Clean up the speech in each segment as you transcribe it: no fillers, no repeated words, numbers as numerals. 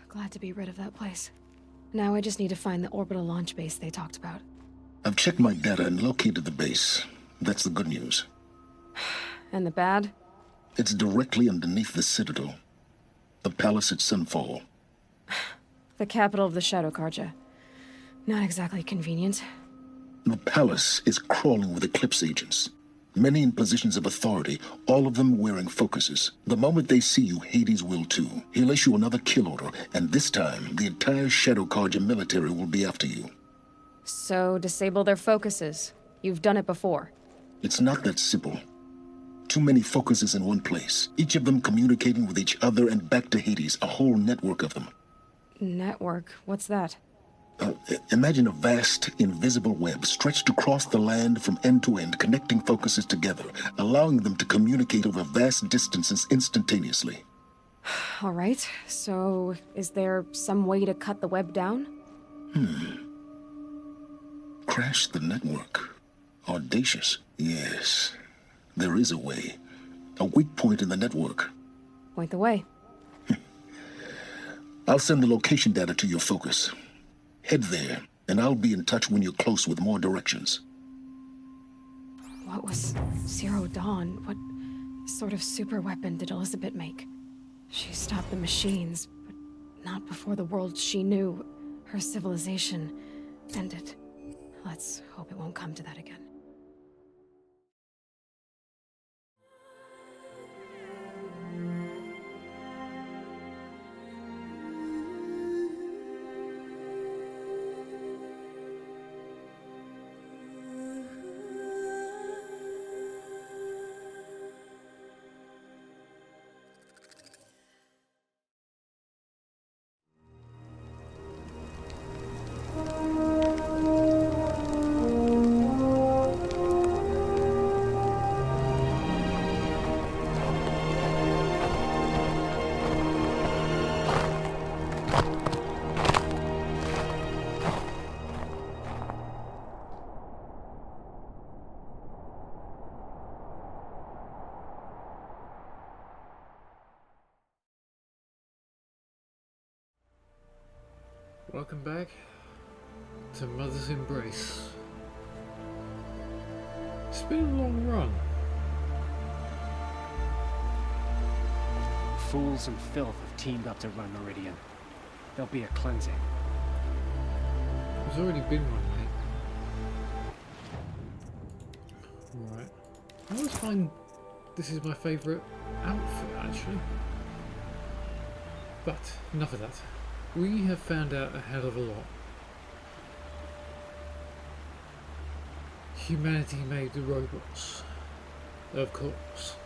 Glad to be rid of that place. Now I just need to find the orbital launch base they talked about. I've checked my data and located the base. That's the good news. And the bad? It's directly underneath the Citadel. The palace at Sunfall. The capital of the Shadow Carja. Not exactly convenient. The palace is crawling with Eclipse agents. Many in positions of authority, all of them wearing focuses. The moment they see you, Hades will too. He'll issue another kill order, and this time, the entire Shadow Carja military will be after you. So, disable their focuses. You've done it before. It's not that simple. Too many focuses in one place, each of them communicating with each other and back to Hades, a whole network of them. Network? What's that? Imagine a vast, invisible web stretched across the land from end to end, connecting focuses together, allowing them to communicate over vast distances instantaneously. All right, so is there some way to cut the web down? Crash the network. Audacious. Yes, there is a way. A weak point in the network. Point the way. I'll send the location data to your focus. Head there, and I'll be in touch when you're close with more directions. What was Zero Dawn? What sort of super weapon did Elizabeth make? She stopped the machines, but not before the world she knew, her civilization, ended. Let's hope it won't come to that again. Welcome back to Mother's Embrace. It's been a long run. Fools and filth have teamed up to run Meridian. There'll be a cleansing. There's already been one, mate. Right. I always find this is my favourite outfit, actually. But enough of that. We have found out a hell of a lot. Humanity made the robots. Of course.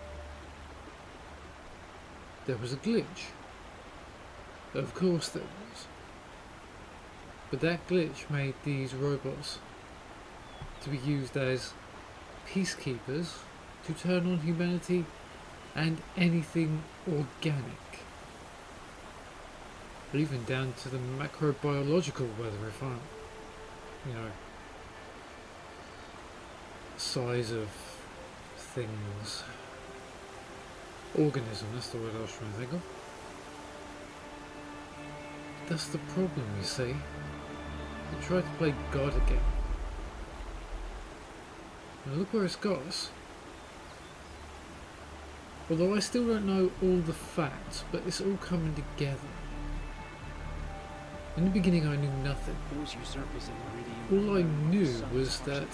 There was a glitch. Of course there was. But that glitch made these robots to be used as peacekeepers to turn on humanity and anything organic. Or even down to the macrobiological, whether if I'm, size of things. Organism, that's the word I was trying to think of. That's the problem, you see. They tried to play God again. And look where it's got us. Although I still don't know all the facts, but it's all coming together. In the beginning I knew nothing. Those usurpers in Meridian. All I knew was that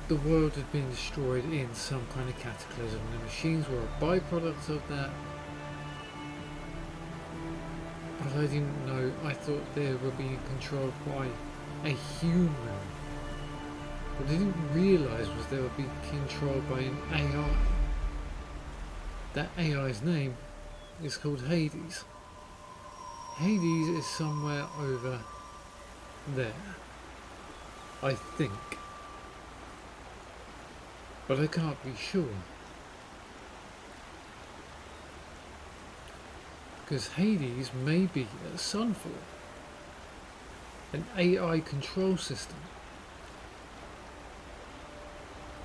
the world had been destroyed in some kind of cataclysm. The machines were a byproduct of that. But I didn't know, I thought they were being controlled by a human. What I didn't realise was they were being controlled by an AI. That AI's name is called Hades. Hades is somewhere over there, I think, but I can't be sure, because Hades may be at Sunfall, an AI control system.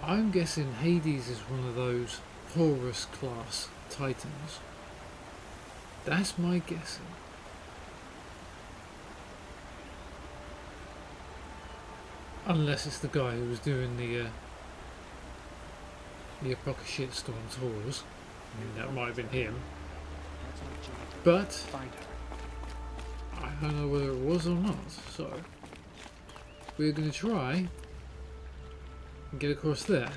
I'm guessing Hades is one of those Horus class titans. That's my guessing. Unless it's the guy who was doing the Apoca shitstorm tours. I mean, that might have been him. But Find her. I don't know whether it was or not, so we're going to try and get across there.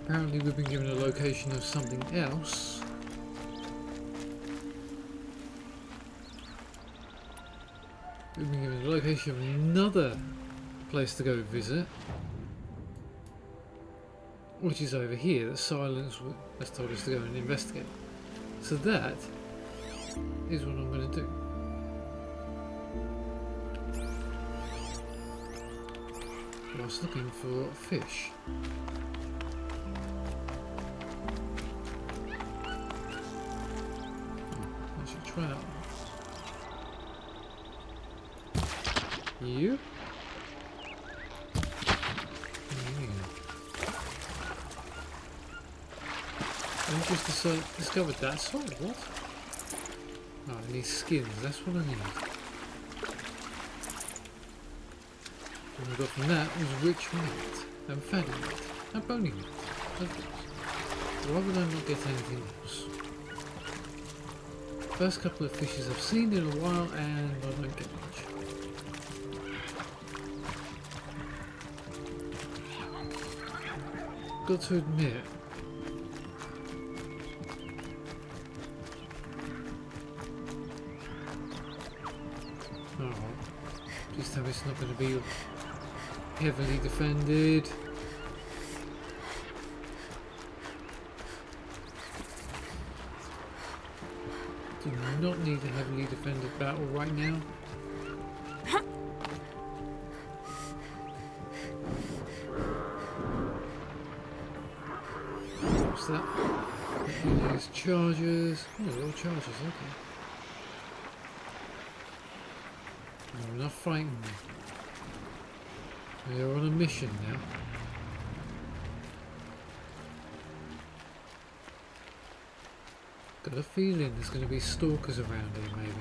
Apparently we've been given a location of something else. We've been given a location of another place to go visit, which is over here that Silence has told us to go and investigate. So that is what I'm going to do. Whilst looking for fish. I should try that one. You? I just discovered that. Sorry, what? Oh, I need skins. That's what I need. What I got from that was rich meat, and fatty meat, and bony meat. Okay. Why would I not get anything else? First couple of fishes I've seen in a while, and I don't get much. Got to admit, please tell me it's not going to be heavily defended. Do not need a heavily defended battle right now. What's that? There's charges. Oh, they're all charges, okay. I'm not fighting them. They're on a mission now. Got a feeling there's going to be stalkers around here, maybe.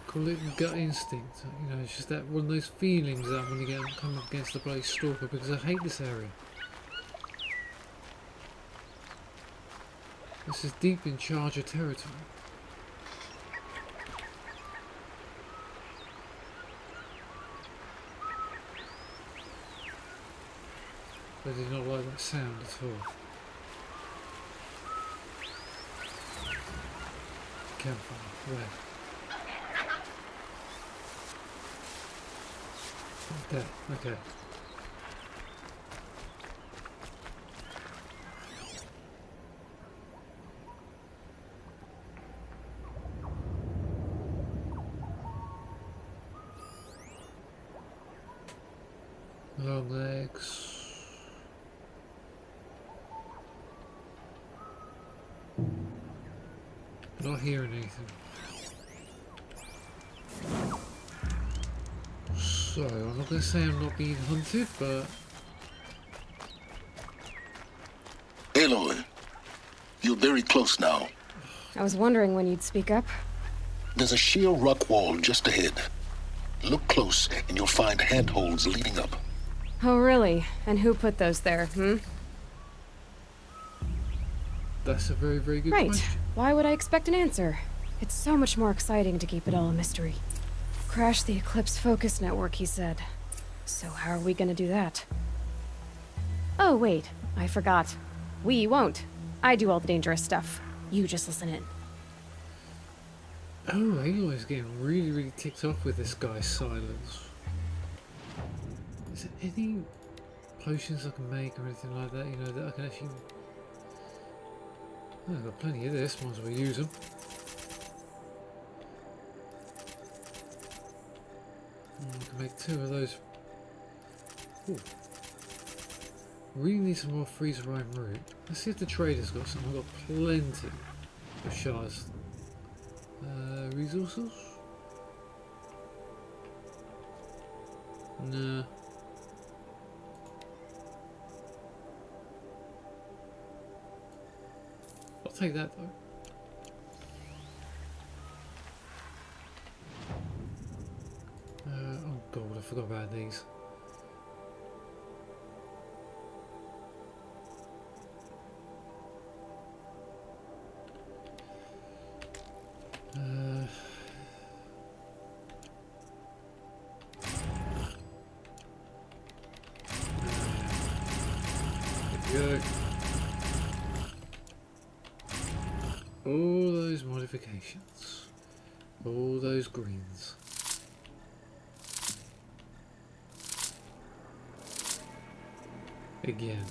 Call it gut instinct. You know, it's just that one of those feelings that I'm going to come up against the bloody stalker because I hate this area. This is deep in Charger territory. I did not like that sound at all. Campfire, where? There, okay. Long legs. Not hearing anything. So, I'm not going to say I'm not being hunted, but... Aloy, you're very close now. I was wondering when you'd speak up. There's a sheer rock wall just ahead. Look close and you'll find handholds leading up. Oh, really? And who put those there, That's a very, very good Right. question. Why would I expect an answer? It's so much more exciting to keep it all a mystery. Crash the Eclipse focus network, he said. So how are we gonna do that? Oh, wait. I forgot. We won't. I do all the dangerous stuff. You just listen in. Oh, Aloy's getting really, really ticked off with this guy's silence. Is there any potions I can make or anything like that, you know, that I can actually... Oh, I've got plenty of this, might as well use them. I can make 2 of those. Ooh. Really need some more freeze-rime root. Let's see if the trader's got some. I've got plenty of shards. Resources? Nah. I'll take that though. Oh god, I forgot about these. Go. All those modifications, all those greens. Again.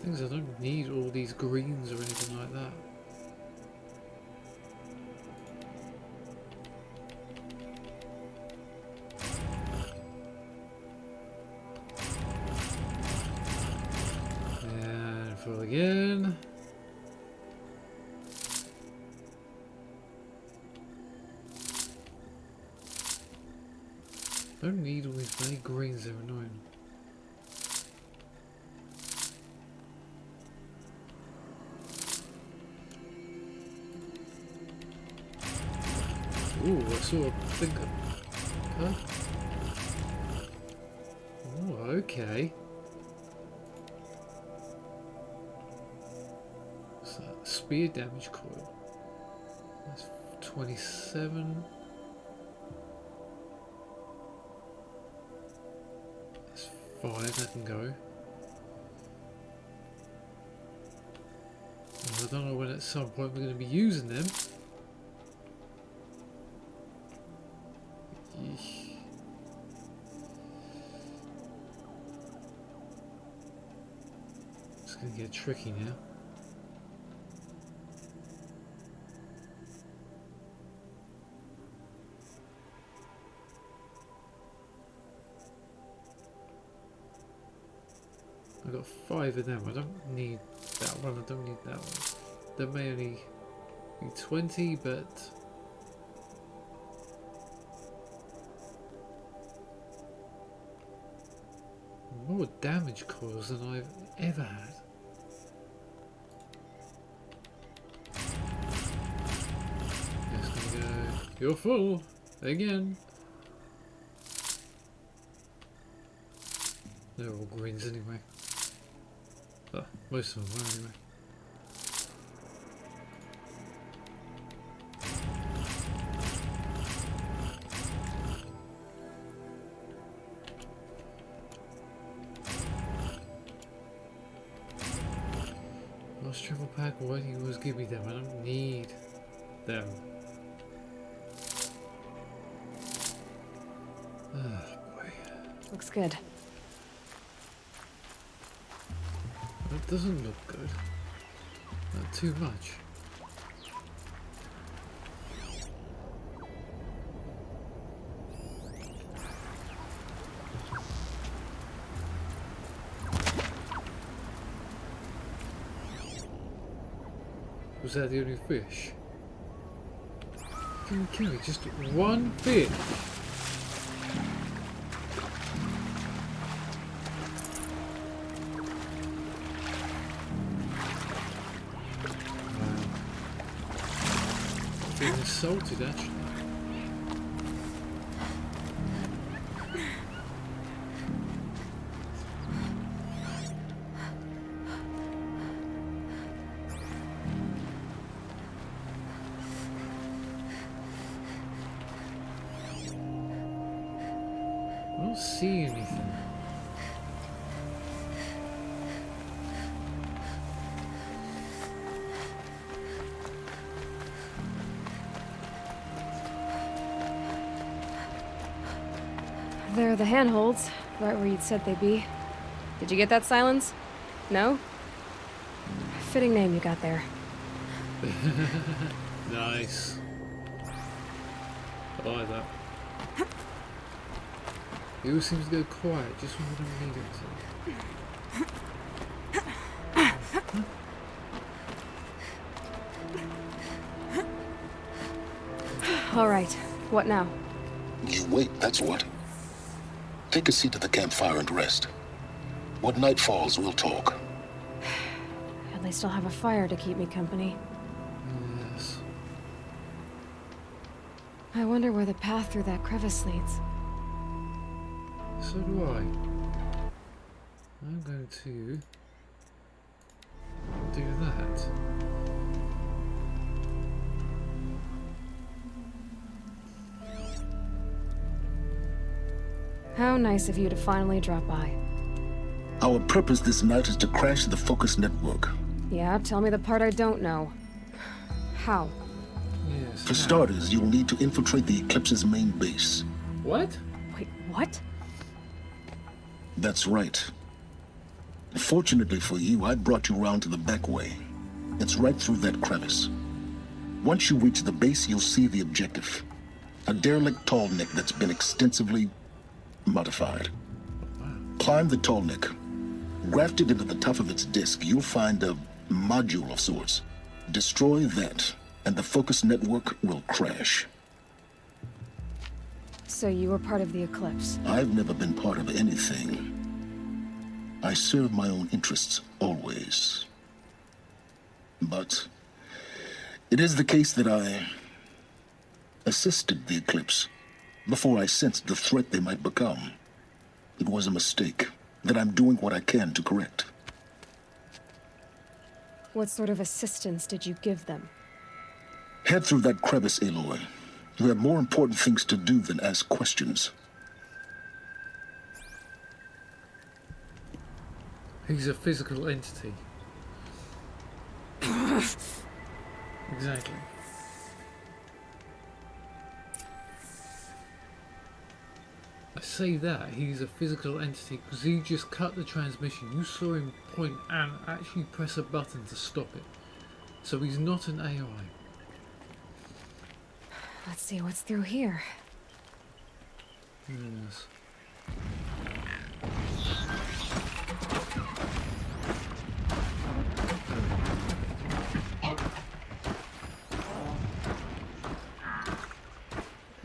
Things I don't need all these greens or anything like that. Full again. Don't need all these many greens, they're annoying. Ooh, I saw a thing. Huh? Oh, okay. Spear damage coil. That's 27. That's 5, that can go. Well, I don't know when at some point we're going to be using them. Eesh. It's going to get tricky now. I've got 5 of them. I don't need that one. I don't need that one. There may only be 20, but more damage coils than I've ever had. Just gonna go. You're full again. They're all greens anyway. But most of them were anyway. Lost travel pack, why do you always give me them? I don't need them. Oh boy. Looks good. That doesn't look good. Not too much. Was that the only fish? Can you kill me? Just one fish? Being insulted, actually. I don't see anything. There are the handholds, right where you'd said they'd be. Did you get that, Silence? No? Fitting name you got there. Nice. I like that. He always seems to go quiet just when we don't need him to. All right. What now? You wait, that's what. Take a seat at the campfire and rest. When night falls, we'll talk. At least I'll have a fire to keep me company. Yes. I wonder where the path through that crevice leads. So do I. I'm going to do that. How nice of you to finally drop by. Our purpose this night is to crash the Focus network. Yeah, tell me the part I don't know. How? Yes. For starters, you'll need to infiltrate the Eclipse's main base. What? Wait, what? That's right. Fortunately for you, I brought you round to the back way. It's right through that crevice. Once you reach the base, you'll see the objective. A derelict tall neck that's been extensively modified. Climb the tall neck. Grafted into the top of its disk, you'll find a module of sorts. Destroy that, and the Focus network will crash. So you were part of the Eclipse. I've never been part of anything. I serve my own interests, always. But it is the case that I assisted the Eclipse before I sensed the threat they might become. It was a mistake that I'm doing what I can to correct. What sort of assistance did you give them? Head through that crevice, Aloy. You have more important things to do than ask questions. He's a physical entity. Exactly. I say that he's a physical entity because he just cut the transmission. You saw him point and actually press a button to stop it. So he's not an AI. Let's see what's through here. Yes.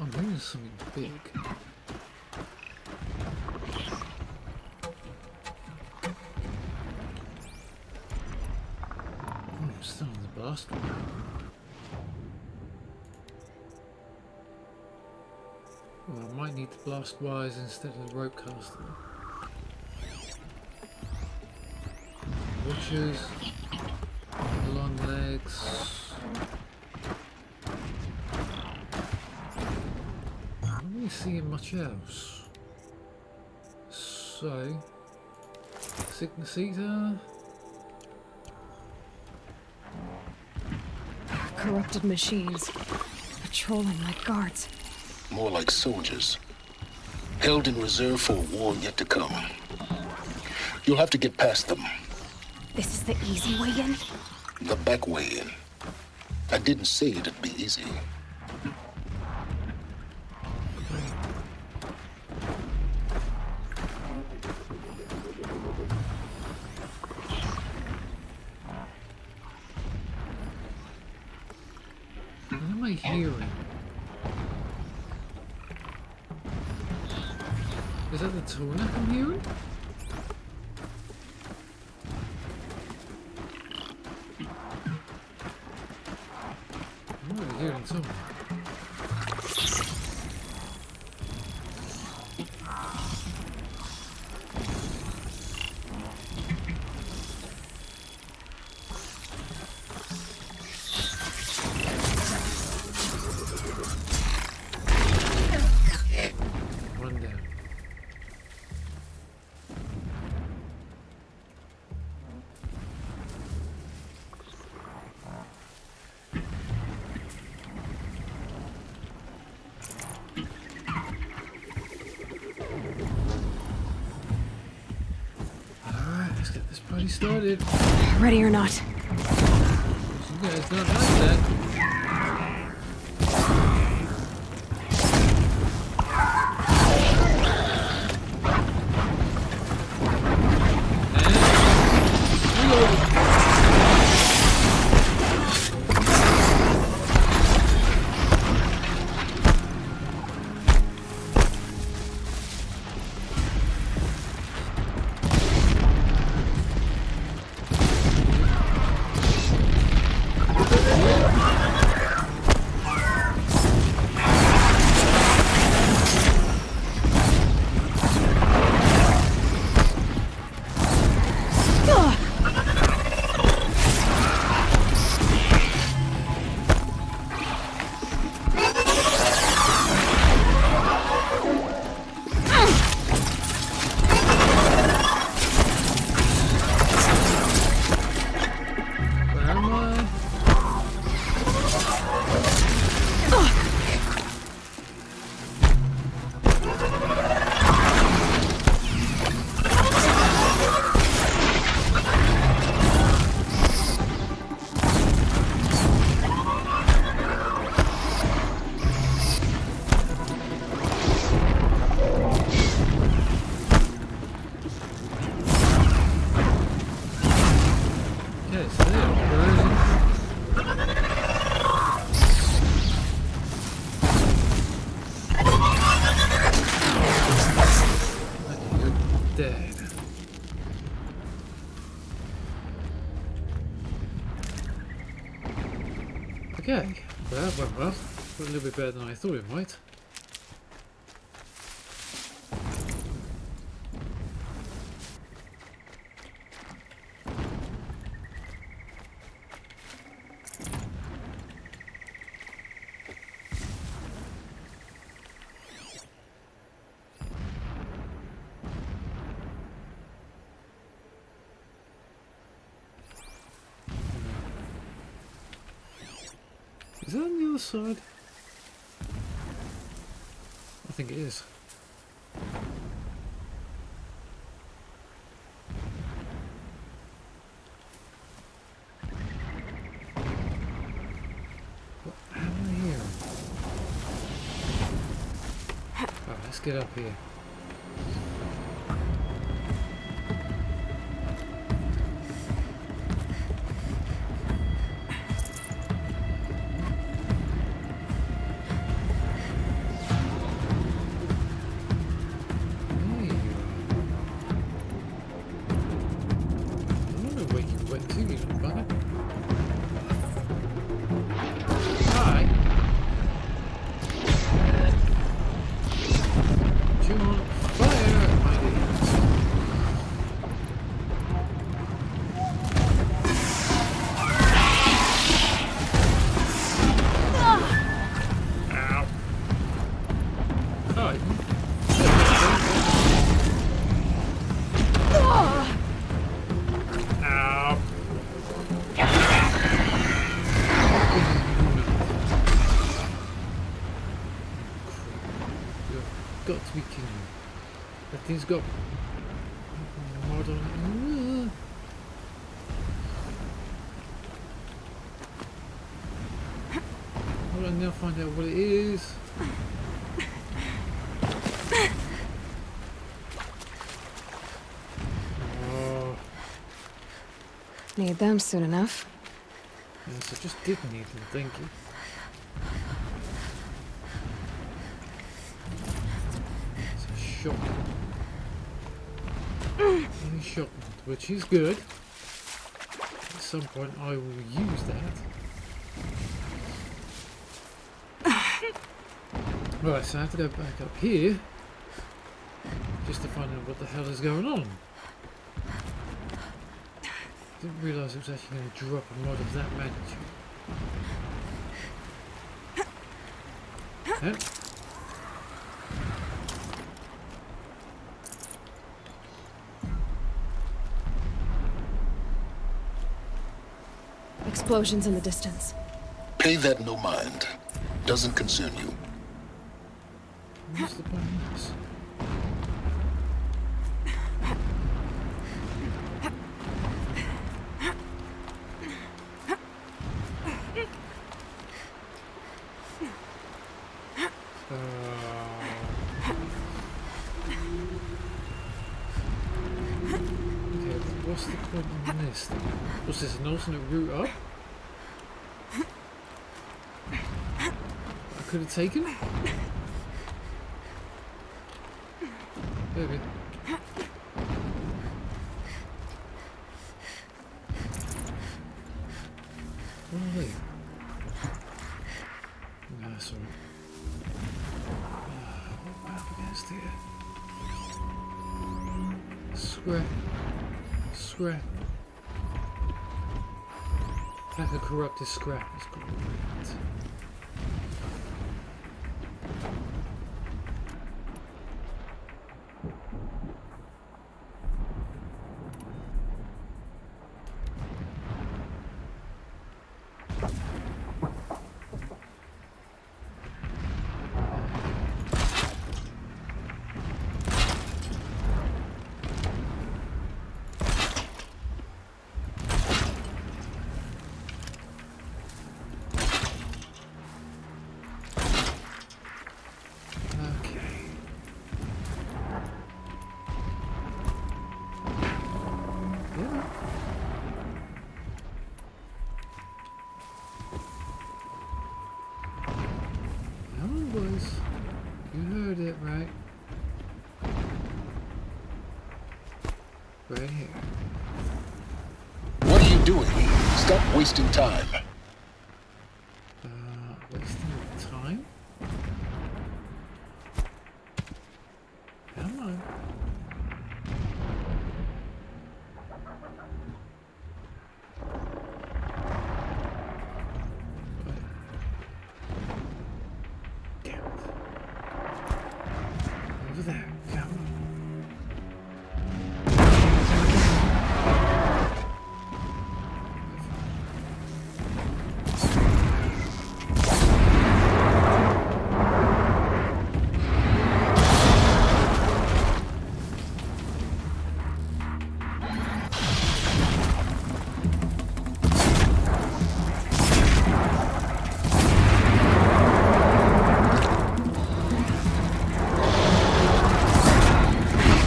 I'm hearing something big. I'm still in the blast one. Well, I might need the blast wires instead of the rope caster. Watchers, long legs. I'm not really seeing much else. So, sickness eater. Corrupted machines. Patrolling like guards. More like soldiers. Held in reserve for a war yet to come. You'll have to get past them. This is the easy way in? The back way in. I didn't say it'd be easy. What am I hearing? Is that the tuna I'm hearing? I'm not really hearing tuna. One down. Alright, let's get this party started. Ready or not. You guys don't like that. And reload. went well. Went a little bit better than I thought it might. Is that on the other side? I think it is. What am I hearing? Right, let's get up here. Got to be kidding me. That thing's got mod on it. Hold on, now find out what it is. Oh. Need them soon enough. Yes, I just did need them, thank you. Shotgun. Only shotgun, which is good. At some point I will use that. Right, so I have to go back up here just to find out what the hell is going on. Didn't realise it was actually going to drop a mod of that magnitude. Yep. Explosions in the distance. Pay that no mind. Doesn't concern you. What's the point of this? Okay, what's the point in this? Was this an alternate route up? I could have taken? Maybe. What are they? No, that's alright. What am I up against here? Scrap. Scrap. Like a corrupted scrap. It's great. Right here. What are you doing? Stop wasting time. Wasting time? Come on. Damn it. Over there. Come on.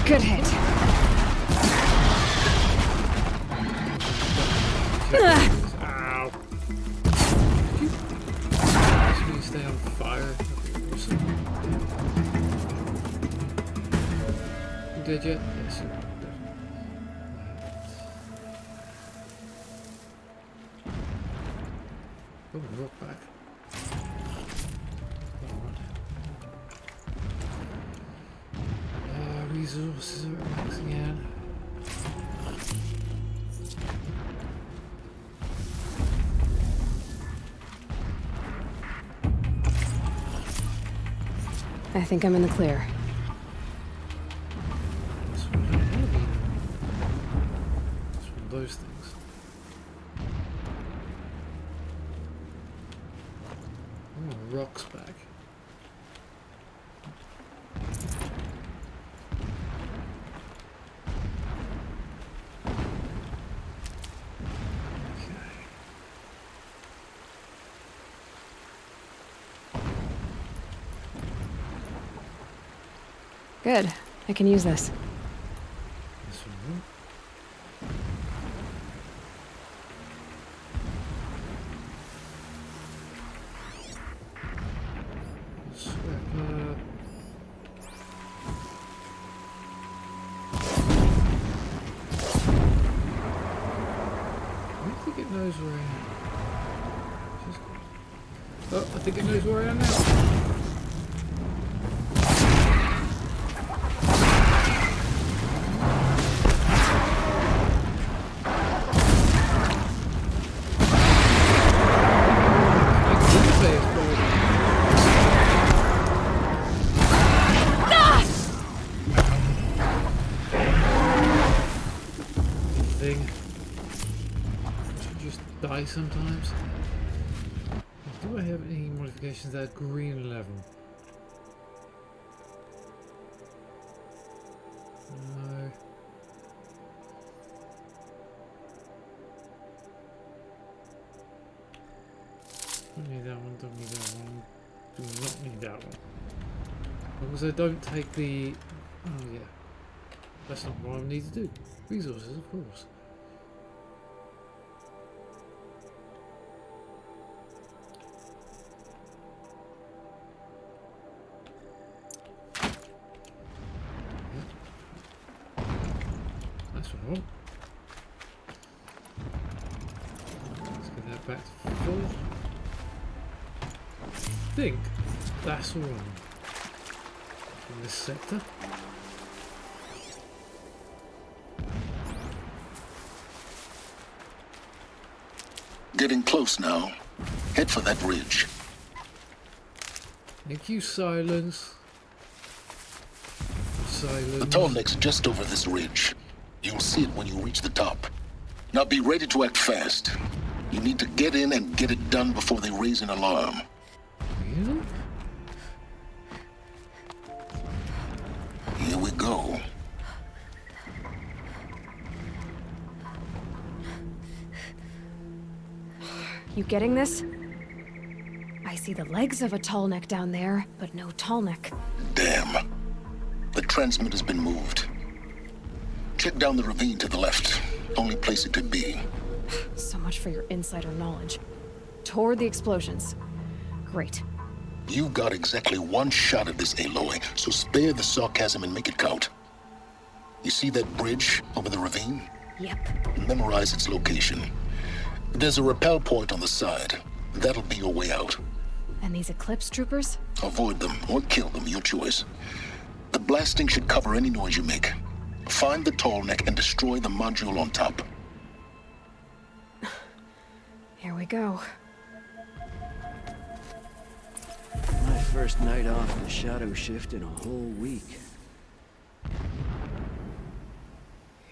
Good hit. Ow. Can you stay on fire? That'd be awesome. You did yet? Yes, you did. Oh, rock back. Resources are maxing out. I think I'm in the clear. That's what I want to be. It's one of those things. Oh, rocks back. Good. I can use this. This one. Swap. I think it knows where I am. Oh, I think it knows where I am now. Sometimes. Do I have any modifications at green level? No. Don't need that one, don't need that one. Do not need that one. As long as I don't take the... Oh yeah. That's not what I need to do. Resources, of course. Let's get that back to full. I think that's all from this sector. Getting close now. Head for that ridge. Thank you, Silence. The tall neck's just over this ridge. You'll see it when you reach the top. Now be ready to act fast. You need to get in and get it done before they raise an alarm. Really? Here we go. You getting this? I see the legs of a tall neck down there, but no tall neck. Damn. The transmitter's been moved. Check down the ravine to the left. Only place it could be. So much for your insider knowledge. Toward the explosions. Great. You've got exactly one shot at this, Aloy, so spare the sarcasm and make it count. You see that bridge over the ravine? Yep. Memorize its location. There's a rappel point on the side. That'll be your way out. And these Eclipse troopers? Avoid them or kill them, your choice. The blasting should cover any noise you make. Find the tall neck and destroy the module on top. Here we go. My first night off the shadow shift in a whole week.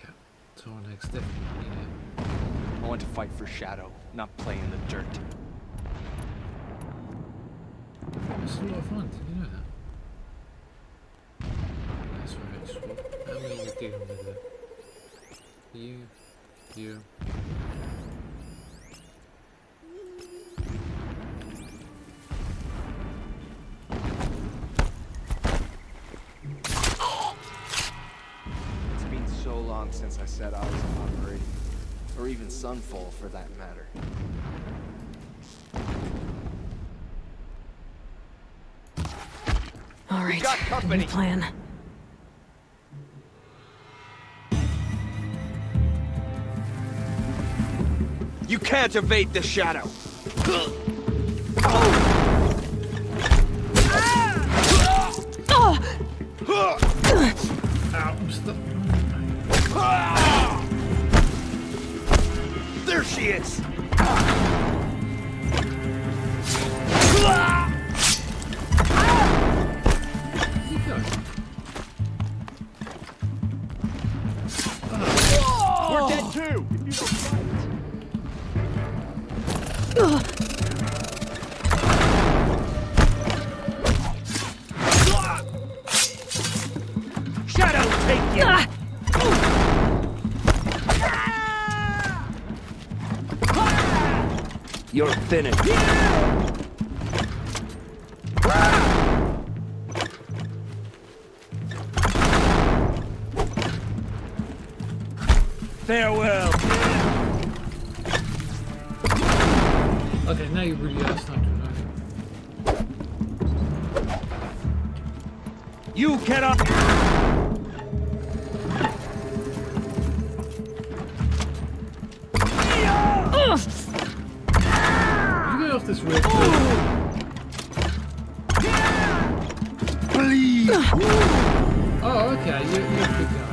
Yeah, Tornek's definitely here. I want to fight for Shadow, not play in the dirt. It's a lot of fun, did you know that? That's right, swap. How many are you dealing with it? You. It's been so long since I set eyes on Meridian. Or even Sunfall, for that matter. All right, got company. new plan. You can't evade the Shadow! Ow, I'm stuck. There she is! You go. We're dead too! If you don't fight! Shadow, take you! You're finished. Farewell! Okay, now you really are starting to know. You cannot... You get off this red. Please! Oh, okay, you're a good guy.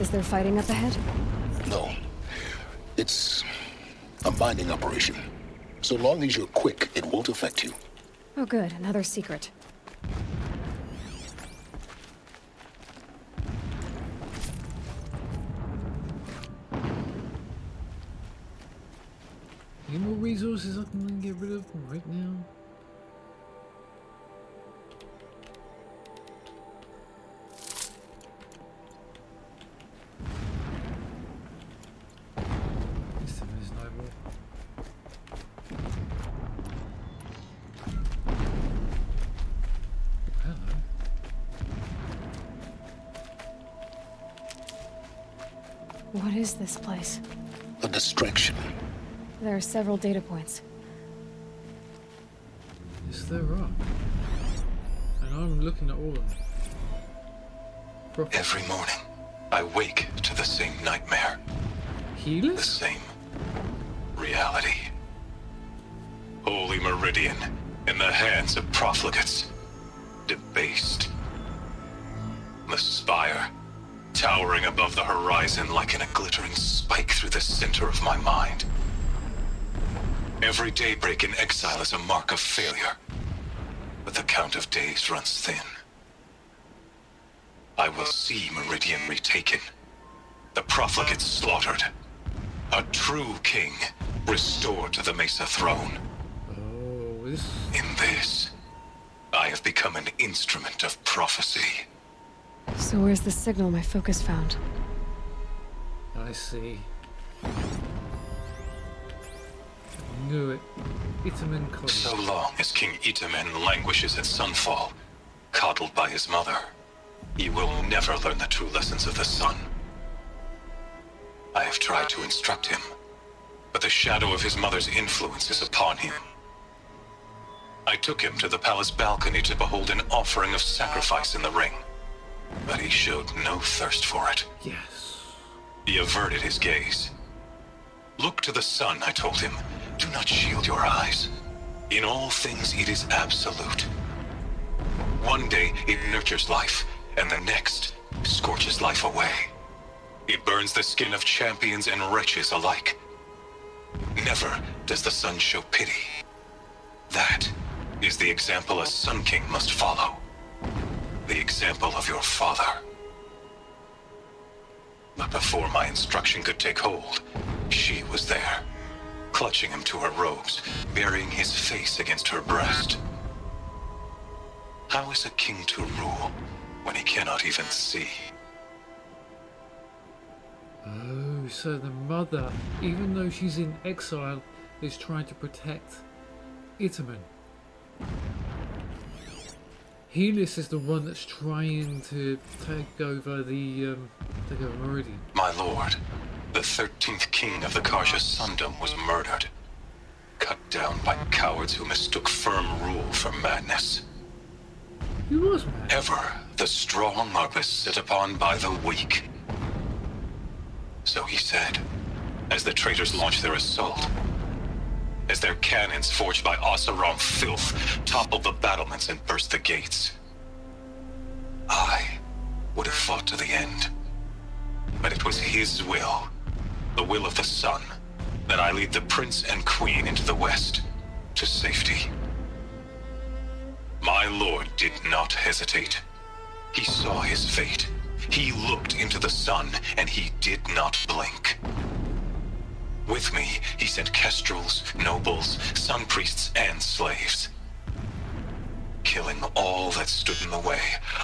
Is there fighting up ahead? No. It's a mining operation. So long as you're quick, it won't affect you. Oh good, another secret. Any more resources I can get rid of right now? This time is no more. Hello. What is this place? A distraction. There are several data points. Yes, there are. And I'm looking at all of them. Proper Every morning, I wake to the same nightmare, the healers? same reality. Holy Meridian, in the hands of profligates, debased. The spire, towering above the horizon like a glittering spike through the center of my mind. Every daybreak in exile is a mark of failure, but the count of days runs thin. I will see Meridian retaken, the profligates slaughtered, a true king restored to the Mesa throne. Oh, this... In this, I have become an instrument of prophecy. So where's the signal my focus found? I see. Knew it. Itamen College. So long as King Itamen languishes at Sunfall, coddled by his mother, he will never learn the true lessons of the sun. I have tried to instruct him, but the shadow of his mother's influence is upon him. I took him to the palace balcony to behold an offering of sacrifice in the ring. But he showed no thirst for it. Yes. He averted his gaze. Look to the sun, I told him. Do not shield your eyes. In all things it is absolute. One day it nurtures life, and the next scorches life away. It burns the skin of champions and wretches alike. Never does the sun show pity. That is the example a Sun King must follow. The example of your father. But before my instruction could take hold, she was there, clutching him to her robes, burying his face against her breast. How is a king to rule when he cannot even see? Oh, so the mother, even though she's in exile, is trying to protect Itamen. Helis is the one that's trying to take over Meridian. My lord, the 13th king of the Karja Sundom was murdered. Cut down by cowards who mistook firm rule for madness. He was mad. Ever the strong are beset upon by the weak. So he said, as the traitors launched their assault. As their cannons forged by Oseram filth toppled the battlements and burst the gates. I would have fought to the end. But it was his will, the will of the sun, that I lead the prince and queen into the west, to safety. My lord did not hesitate. He saw his fate. He looked into the sun, and he did not blink. With me, he sent kestrels, nobles, sun priests, and slaves. Killing all that stood in the way,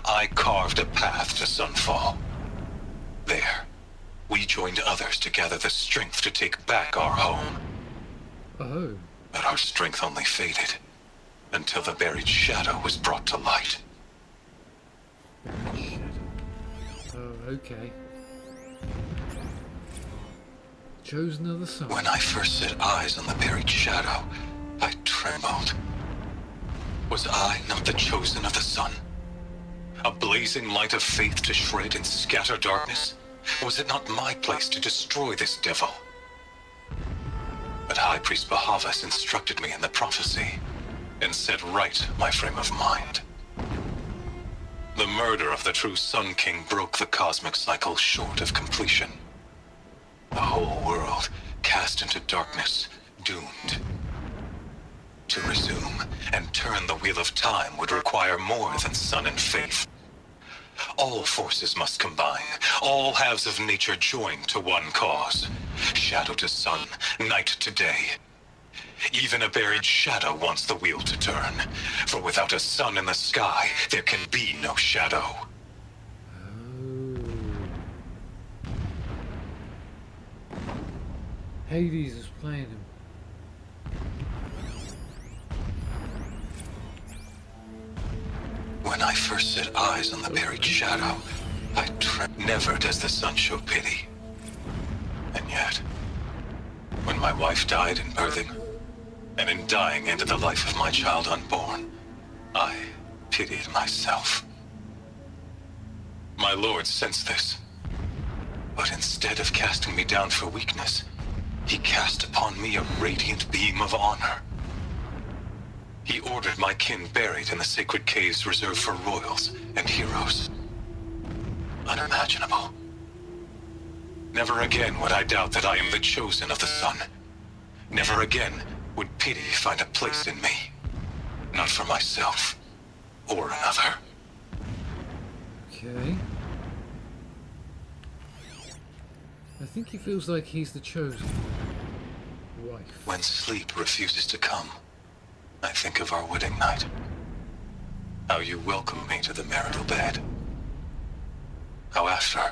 I carved a path to Sunfall. There, we joined others to gather the strength to take back our home. Oh. But our strength only faded, until the buried shadow was brought to light. Oh, okay. Chosen of the sun. When I first set eyes on the buried shadow, I trembled. Was I not the chosen of the sun? A blazing light of faith to shred and scatter darkness? Was it not my place to destroy this devil? But High Priest Bahavas instructed me in the prophecy, and set right my frame of mind. The murder of the true Sun King broke the cosmic cycle short of completion. The whole world cast into darkness, doomed. To resume and turn the wheel of time would require more than sun and faith. All forces must combine, all halves of nature join to one cause. Shadow to sun, night to day. Even a buried shadow wants the wheel to turn, for without a sun in the sky, there can be no shadow. Hades is playing him. When I first set eyes on the buried shadow, I never does the sun show pity. And yet, when my wife died in birthing, and in dying ended the life of my child unborn, I pitied myself. My lord sensed this, but instead of casting me down for weakness, he cast upon me a radiant beam of honor. He ordered my kin buried in the sacred caves reserved for royals and heroes. Unimaginable. Never again would I doubt that I am the chosen of the sun. Never again would pity find a place in me. Not for myself or another. Okay. I think he feels like he's the chosen wife. When sleep refuses to come, I think of our wedding night. How you welcomed me to the marital bed. How after,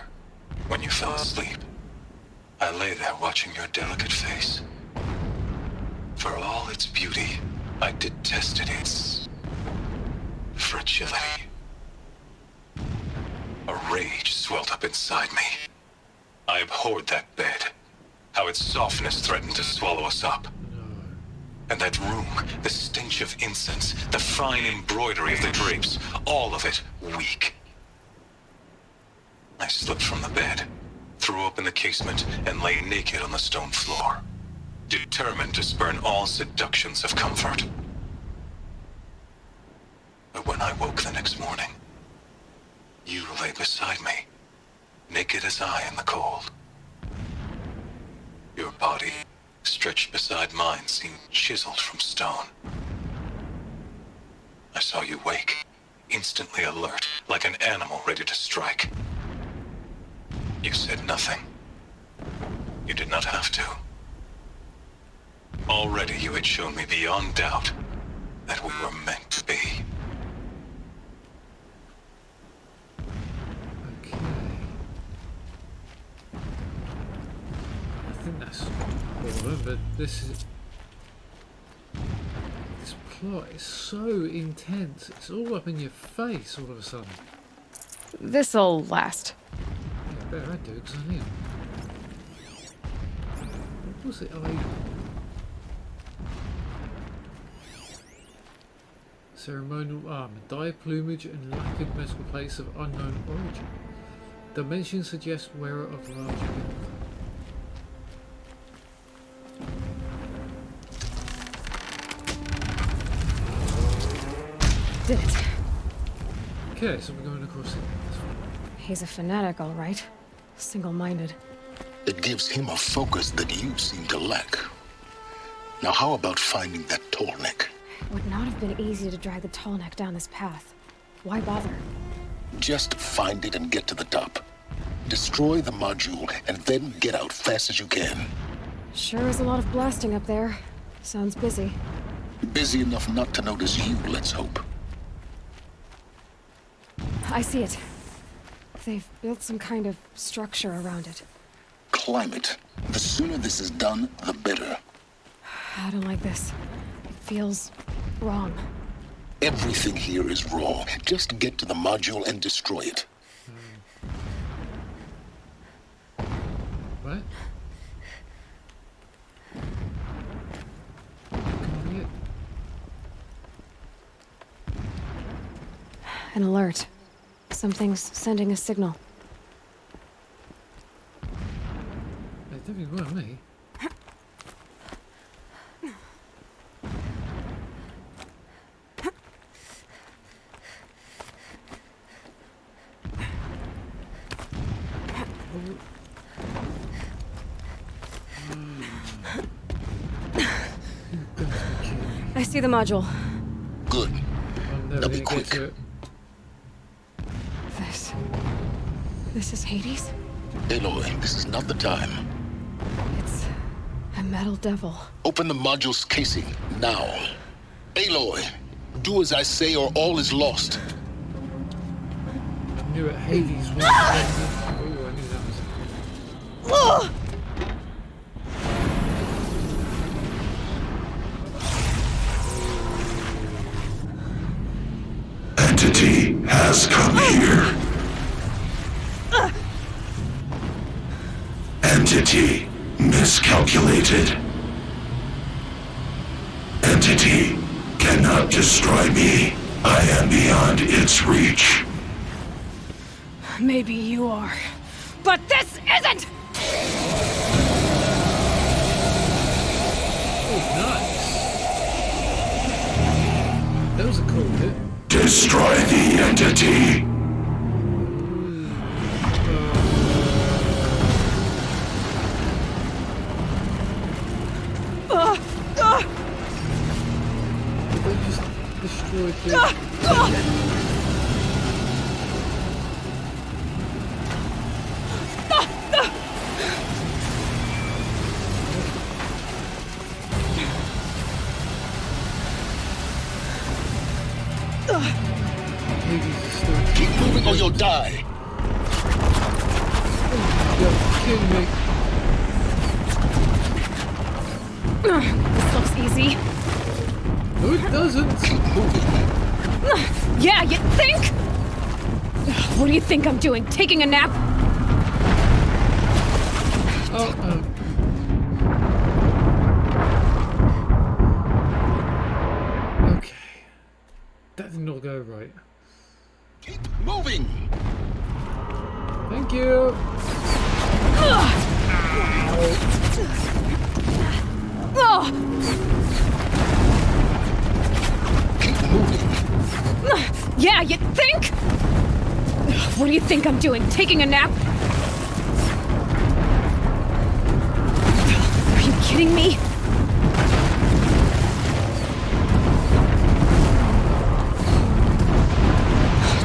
when you fell asleep, I lay there watching your delicate face. For all its beauty, I detested its fragility. A rage swelled up inside me. I abhorred that bed, how its softness threatened to swallow us up. And that room, the stench of incense, the fine embroidery of the drapes, all of it weak. I slipped from the bed, threw open the casement, and lay naked on the stone floor, determined to spurn all seductions of comfort. But when I woke the next morning, you lay beside me, naked as I in the cold. Your body, stretched beside mine, seemed chiseled from stone. I saw you wake, instantly alert, like an animal ready to strike. You said nothing. You did not have to. Already you had shown me beyond doubt that we were meant to be. Okay. I think that's all of them, but this plot is so intense. It's all up in your face all of a sudden. This'll last. Yeah, I better I do, because I need. What was it Ceremonial armor, dye plumage and lacquered metal plates of unknown origin. Dimensions suggest wearer of large build. Did it. Okay, so we're going across it. He's a fanatic, all right. Single-minded. It gives him a focus that you seem to lack. Now how about finding that tall neck? It would not have been easy to drag the tall neck down this path. Why bother? Just find it and get to the top. Destroy the module and then get out fast as you can. Sure is a lot of blasting up there. Sounds busy. Busy enough not to notice you, let's hope. I see it. They've built some kind of structure around it. Climate. The sooner this is done, the better. I don't like this. It feels wrong. Everything here is wrong. Just get to the module and destroy it. What? Can we An alert. Something's sending a signal. They definitely weren't me. I see the module. Good. I'm never Now be gonna get quick. to it. This is Hades? Aloy, this is not the time. It's a metal devil. Open the module's casing, now. Aloy, do as I say or all is lost. I knew it. Hades was. Oh, I knew that was. Entity has come here. Entity miscalculated. Entity cannot destroy me. I am beyond its reach. Maybe you are. But this isn't! Oh, nice. That was a cool hit. Destroy the entity. They just destroyed the. Hades is still. Keep moving or you'll die. You're kidding me. This looks easy. No, it doesn't. Keep moving. Yeah, you think? What do you think I'm doing? Taking a nap? Thank you! Keep moving. Yeah, you think? What do you think I'm doing? Taking a nap? Are you kidding me?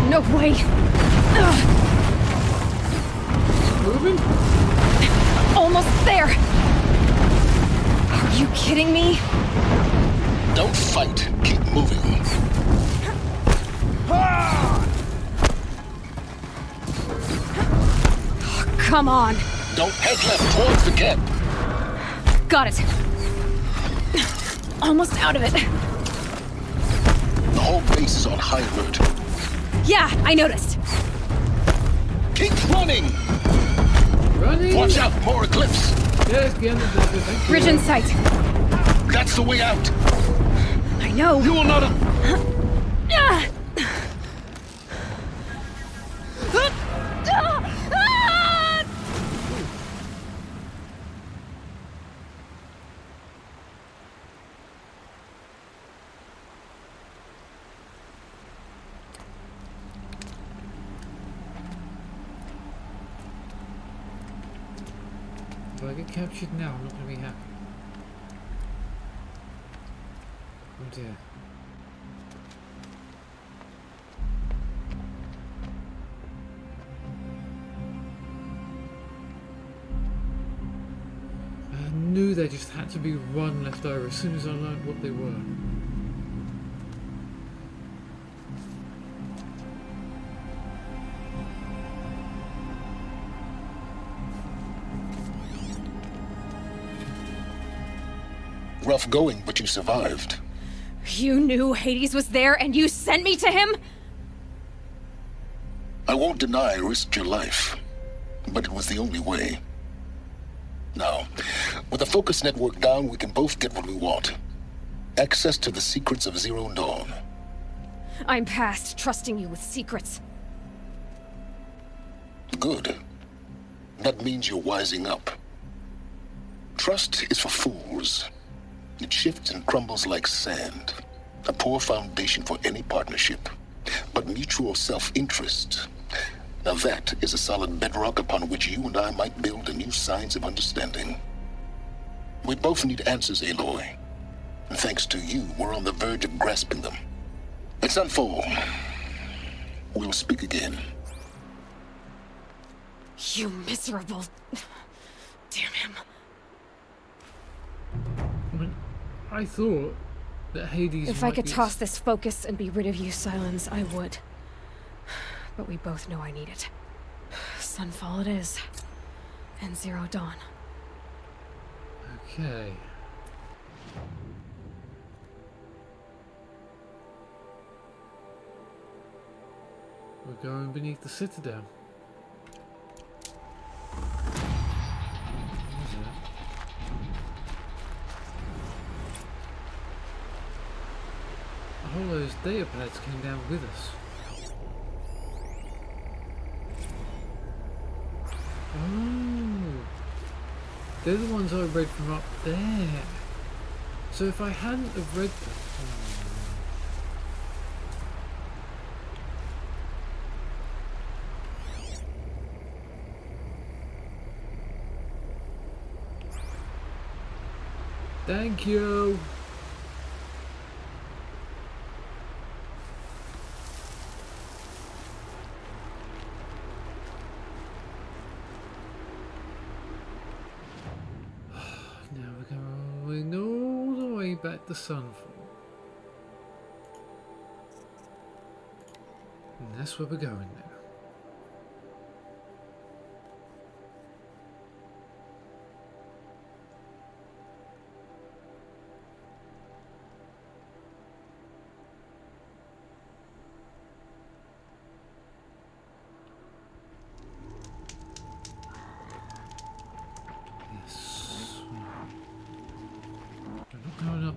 No way. Moving? Almost there. Are you kidding me? Don't fight. Keep moving. Come on. Don't head left towards the camp. Got it. Almost out of it. The whole base is on high alert. Yeah, I noticed. Keep running! Running! Watch out, more eclipse! Yes, get in the Bridge in sight. That's the way out! I know. You will not... Ah! If I get captured now, I'm not going to be happy. Oh dear. I knew there just had to be one left over as soon as I learned what they were. Rough going, but you survived. You knew Hades was there and you sent me to him? I won't deny I risked your life, but it was the only way. Now, with the focus network down, we can both get what we want. Access to the secrets of Zero Dawn. I'm past trusting you with secrets. Good. That means you're wising up. Trust is for fools. It shifts and crumbles like sand. A poor foundation for any partnership. But mutual self-interest, now that is a solid bedrock upon which you and I might build a new science of understanding. We both need answers, Aloy. And thanks to you, we're on the verge of grasping them. At Sunfall, we'll speak again. You miserable... Damn him. I thought that Hades If I could toss this focus and be rid of you, Silence, I would. But we both know I need it. Sunfall it is. And Zero Dawn. Okay. We're going beneath the Citadel. What is that? All those data pads came down with us. Oh, they're the ones I read from up there. So if I hadn't have read them, thank you. Now we're going all the way back to Sunfall. And that's where we're going now.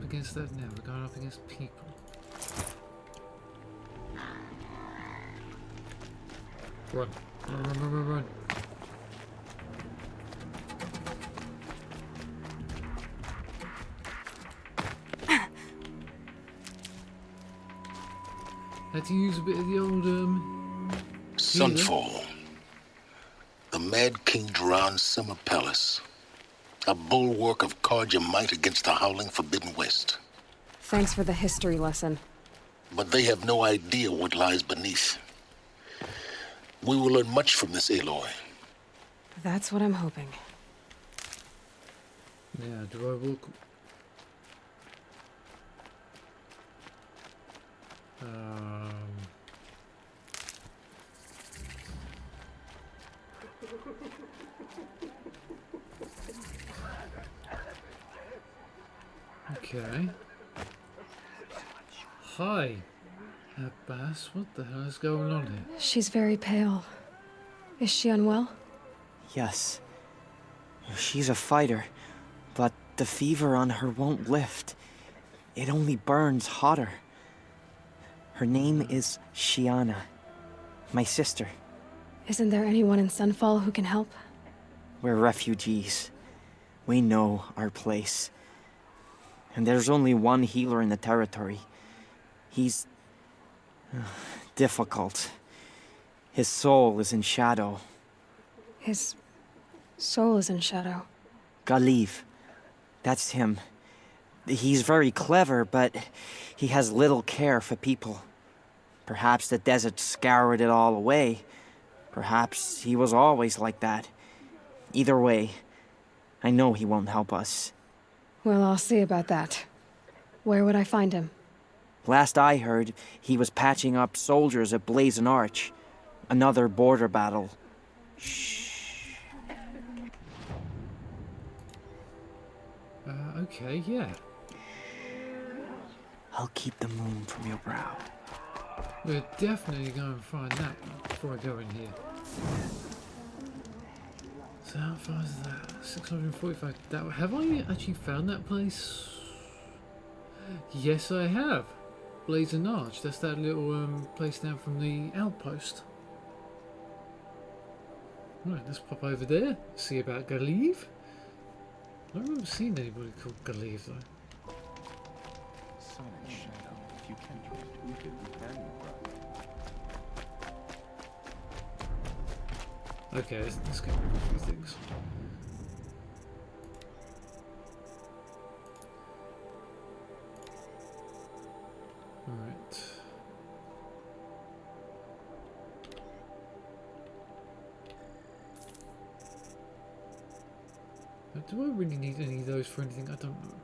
Against that now, we're going up against people. Run. Run, run, run, run, run. Had to use a bit of the old Sunfall. The Mad King Duran's summer palace. A bulwark of Carja might against the howling Forbidden West. Thanks for the history lesson. But they have no idea what lies beneath. We will learn much from this Aloy. That's what I'm hoping. Yeah, do I walk? Okay. Hi, Abbas. What the hell is going on here? She's very pale. Is she unwell? Yes. She's a fighter, but the fever on her won't lift. It only burns hotter. Her name is Shiana, my sister. Isn't there anyone in Sunfall who can help? We're refugees. We know our place. And there's only one healer in the territory. He's difficult. His soul is in shadow. His soul is in shadow. Galiv. That's him. He's very clever, but he has little care for people. Perhaps the desert scoured it all away. Perhaps he was always like that. Either way, I know he won't help us. Well, I'll see about that. Where would I find him? Last I heard, he was patching up soldiers at Blazing Arch. Another border battle. Shh. Okay, yeah. I'll keep the moon from your brow. We're definitely going to find that before I go in here. So how far is that? 645. Have I actually found that place? Yes, I have. Blazing Arch. That's that little place down from the outpost. Right, let's pop over there. See about Galiv. I don't remember seeing anybody called Galiv though. Sun and shadow. If you can't trust who did the family, Okay, let's get a few things. Alright. Do I really need any of those for anything? I don't know.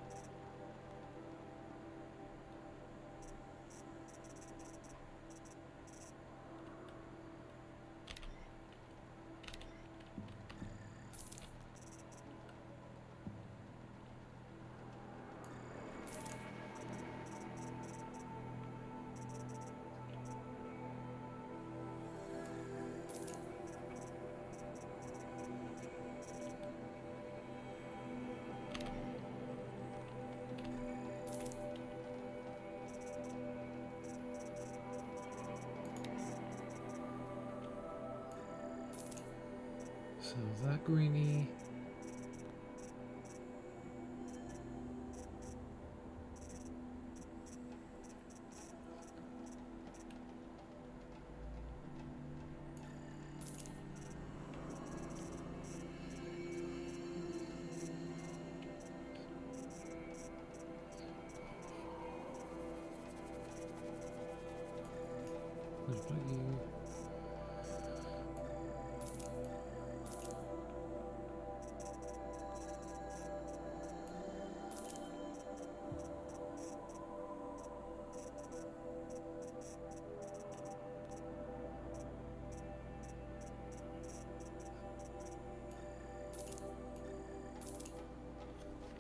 So that greenie.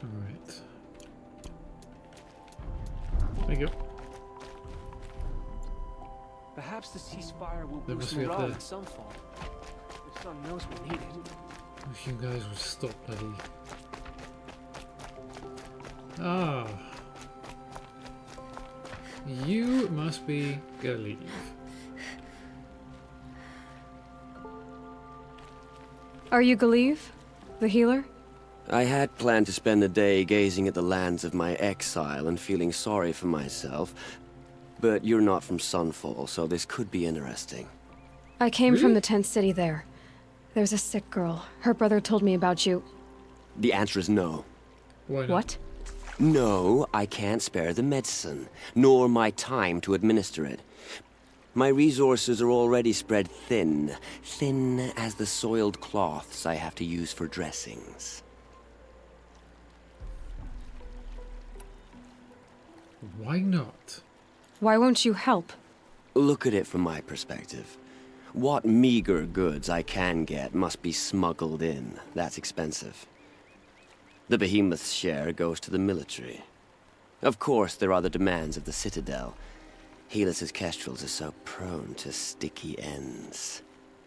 Alright. There you go. Perhaps the ceasefire will There boost must be up morale there. in Sunfall. The sun knows we need it. Wish you guys would stop bloody. Ah. You must be Galiv. Are you Galiv? The healer? I had planned to spend the day gazing at the lands of my exile and feeling sorry for myself, But you're not from Sunfall, so this could be interesting. I came from Really? the tent city there. There's a sick girl. Her brother told me about you. The answer is no. Why not? What? No, I can't spare the medicine, nor my time to administer it. My resources are already spread thin, thin as the soiled cloths I have to use for dressings. Why not? Why won't you help? Look at it from my perspective. What meager goods I can get must be smuggled in. That's expensive. The behemoth's share goes to the military. Of course, there are the demands of the Citadel. Helis's kestrels are so prone to sticky ends.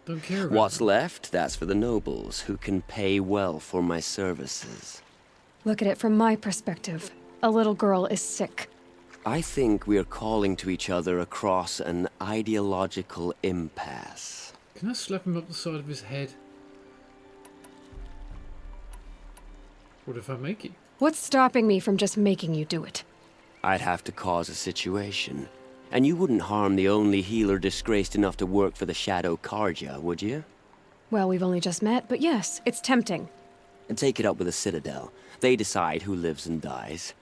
Don't care about What's them. left, that's for the nobles, who can pay well for my services. Look at it from my perspective. A little girl is sick. I think we are calling to each other across an ideological impasse. Can I slap him up the side of his head? What if I make you? What's stopping me from just making you do it? I'd have to cause a situation. And you wouldn't harm the only healer disgraced enough to work for the Shadow Carja, would you? Well, we've only just met, but yes, it's tempting. And take it up with the Citadel. They decide who lives and dies.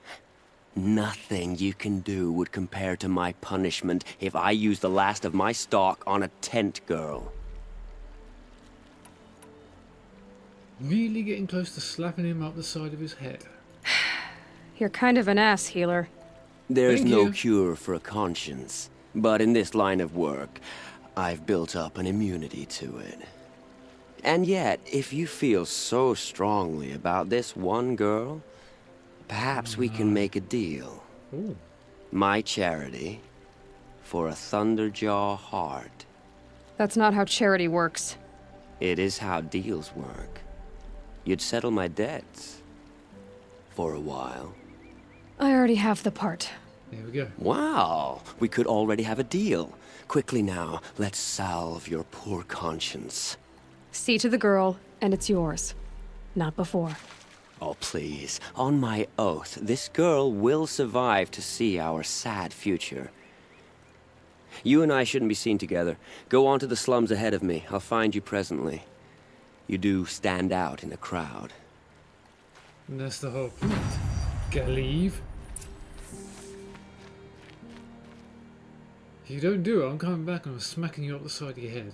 Nothing you can do would compare to my punishment if I use the last of my stock on a tent girl. Really getting close to slapping him up the side of his head. You're kind of an ass, healer. There's Thank no you. cure for a conscience, but in this line of work, I've built up an immunity to it. And yet, if you feel so strongly about this one girl, perhaps we can make a deal. Ooh. My charity for a Thunderjaw heart. That's not how charity works. It is how deals work. You'd settle my debts. For a while. I already have the part. There we go. Wow, we could already have a deal. Quickly now, let's salve your poor conscience. See to the girl, and it's yours. Not before. Oh, please, on my oath, this girl will survive to see our sad future. You and I shouldn't be seen together. Go on to the slums ahead of me. I'll find you presently. You do stand out in a crowd. And that's the whole point. Gotta leave. If you don't do it, I'm coming back and I'm smacking you up the side of your head.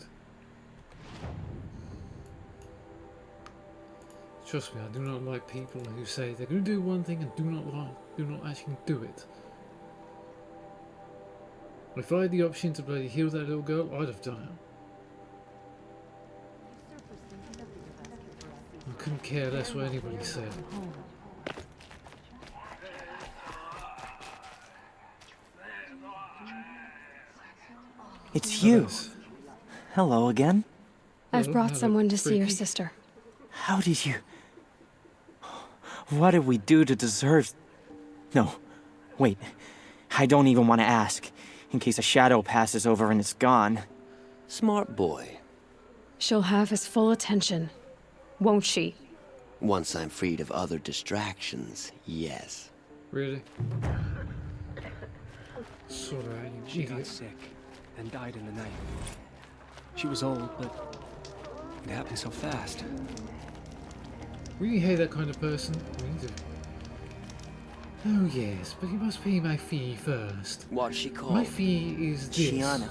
Trust me, I do not like people who say they're going to do one thing and do not actually do it. If I had the option to bloody heal that little girl, I'd have done it. I couldn't care less what anybody said. It's you. Yes. Hello again. I've Hello, brought hello, someone to see your freaky. sister. How did you... What did we do to deserve... No, wait. I don't even want to ask, in case a shadow passes over and it's gone. Smart boy. She'll have his full attention, won't she? Once I'm freed of other distractions, yes. Really? Sort of, She you got idiot. sick and died in the night. She was old, but it happened so fast. Really hate that kind of person. We do. Oh yes, but you must pay my fee first. What's she called? My fee is this. Shiana.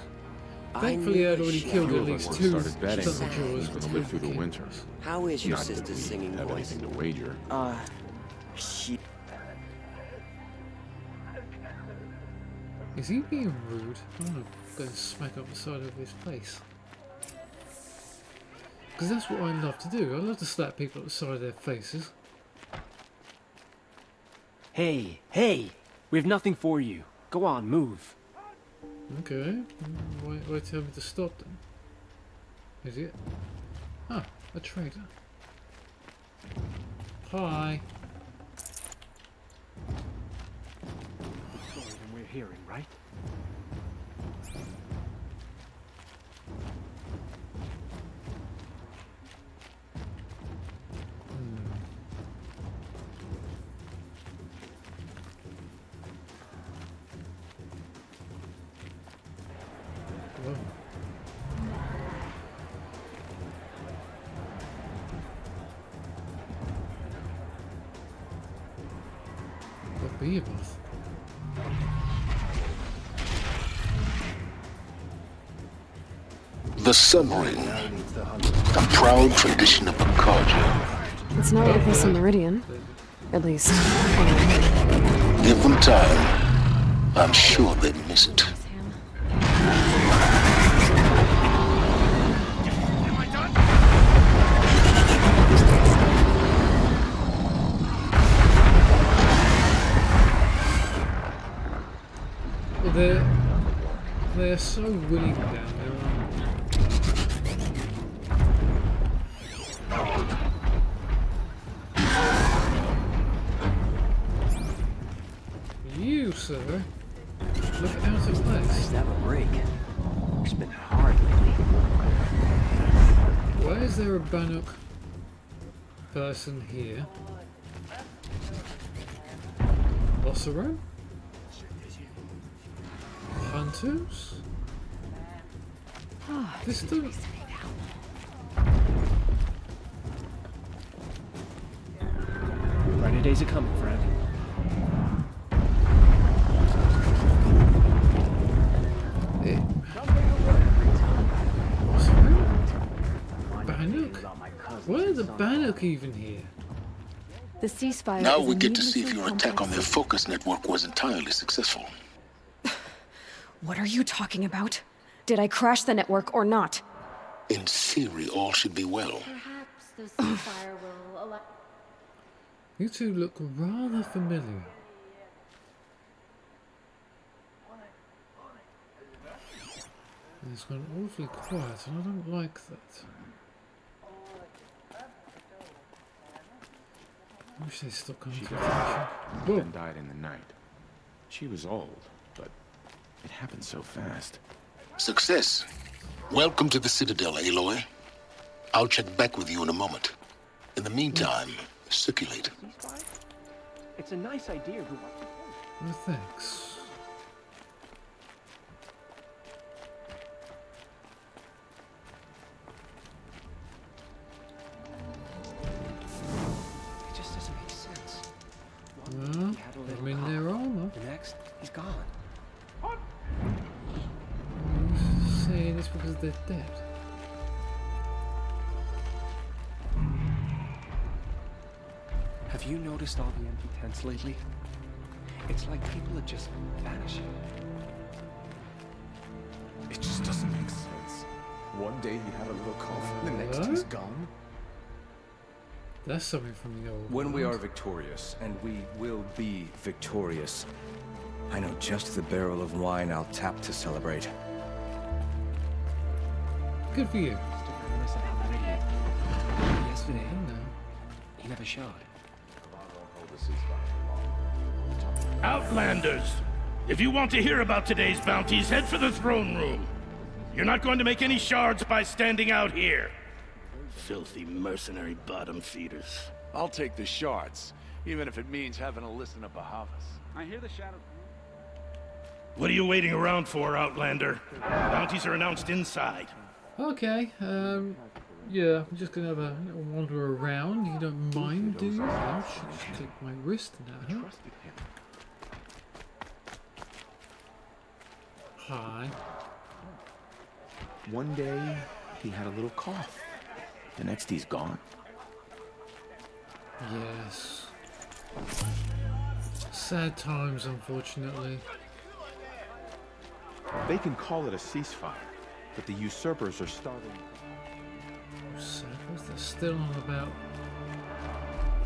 Thankfully, I'd already killed Few at of least us two started betting stunted jaws we with could live through the King. winter. How is your Not that sister's we singing have voice? anything to wager. She... Is he being rude? I want to go and smack up the side of his face. Because that's what I love to do. I love to slap people up the side of their faces. Hey, hey! We have nothing for you. Go on, move. Okay. Why tell me to stop then? Is it? Ah, a trader. Hi. More than we're hearing, right? behemoth. The submarine, a proud tradition of the Carja. It's not like this in Meridian. At least, Give them time. I'm sure they'd miss it. Well, they're so willing down there, aren't they? You, sir, look out of place. Have a break. It's been hard lately. Why is there a Bannock person here? Ossero? Hunters? This don't... Brighter days are coming, friend. Bannock? Why are the Bannock even here? the ceasefire. Now is we a get to see if needlessly your attack on their complex- focus network was entirely successful. What are you talking about? Did I crash the network or not? In theory, all should be well. Perhaps the ceasefire will allow. You two look rather familiar. It's gone awfully quiet, and I don't like that. I wish they'd stop coming to attention. Whoa. And died in the night. She was old, but it happened so fast. Success. Welcome to the Citadel, Aloy. I'll check back with you in a moment. In the meantime, circulate. It's a nice idea, but No thanks. it just doesn't make sense. Well, He had a little I'm in cop. their armor. The next, he's gone. I'm saying this because they're dead. Have you noticed all the empty tents lately? It's like people are just vanishing. It just doesn't make sense. One day you have a little cough, the next he's gone. That's something from the old When we world. are victorious, and we will be victorious, I know just the barrel of wine I'll tap to celebrate. Good for you. Still reminiscent about Meridian. Yesterday, No. he never showed. Outlanders! If you want to hear about today's bounties, head for the throne room. You're not going to make any shards by standing out here. Filthy mercenary bottom feeders. I'll take the shards, even if it means having to listen to Bahavas. I hear the shadow. What are you waiting around for, Outlander? Bounties are announced inside. Okay, yeah, I'm just gonna have a little wander around. You don't mind, do you? I should just take my wrist now, huh? Trusted him. Hi. One day he had a little cough. The next he's gone. Yes. Sad times, unfortunately. They can call it a ceasefire, but the usurpers are starting. Usurpers? They're still on about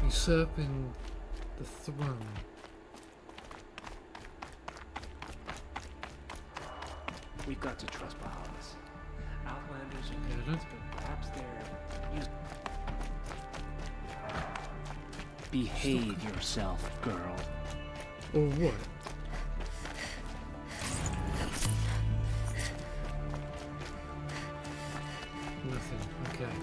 usurping the throne. We've got to trust Bahamas. Outlanders Yeah, are don't- but perhaps they're used. Behave yourself, girl. Or what? Nothing. Okay.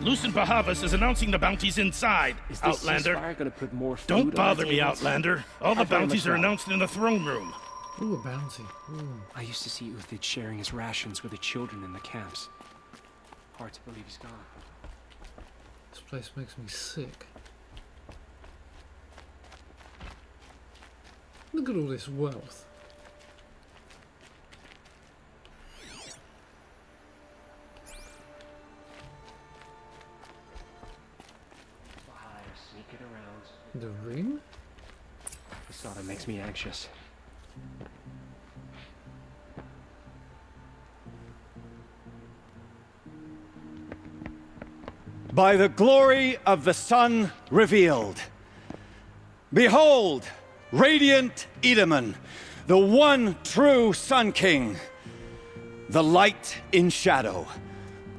Lucent Bahavas is announcing the bounties inside, Is this Outlander. ceasefire gonna put more food Don't on bother our me, tables? Outlander. All the I very bounties much are doubt it. announced in the throne room. Ooh, a bounty. Ooh. I used to see Uthid sharing his rations with the children in the camps. Hard to believe he's gone. This place makes me sick. Look at all this wealth. Sneaking around. The ring? The thought it makes me anxious. By the glory of the sun revealed. Behold, radiant Edaman, the one true Sun King. The light in shadow,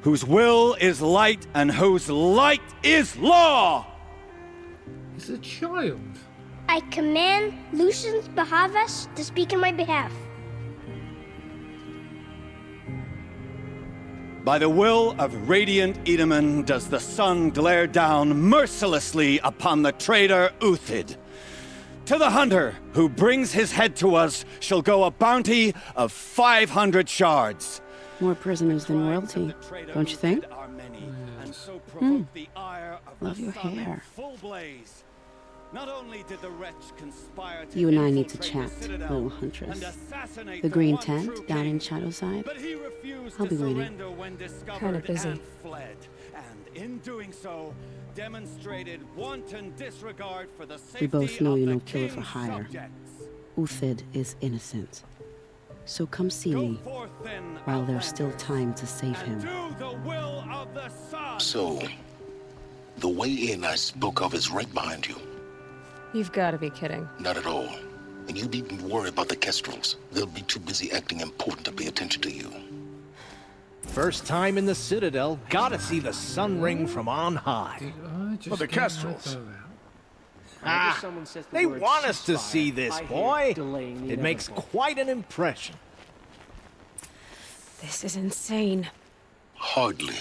whose will is light and whose light is law! He's a child. I command Lucius Bahavas to speak in my behalf. By the will of radiant Edaman does the sun glare down mercilessly upon the traitor Uthid. To the hunter who brings his head to us shall go a bounty of 500 shards. More prisoners than royalty, don't you think? Love your hair. Not only did the wretch conspire to You and I need to chat, little huntress. The green tent down in Shadowside? I'll be waiting. Kinda busy. Fled, and in doing so, demonstrated wanton disregard for the safety We both know you're no of the killer for king's hire. subjects. Uthid is innocent. So come see me while there's still time to save him. So, the way in I spoke of is right behind you. You've got to be kidding. Not at all. And you needn't worry about the Kestrels. They'll be too busy acting important to pay attention to you. First time in the Citadel, gotta see the sun ring from on high. Well, the Kestrels. They want us to see this, boy. It makes quite an impression. This is insane. Hardly.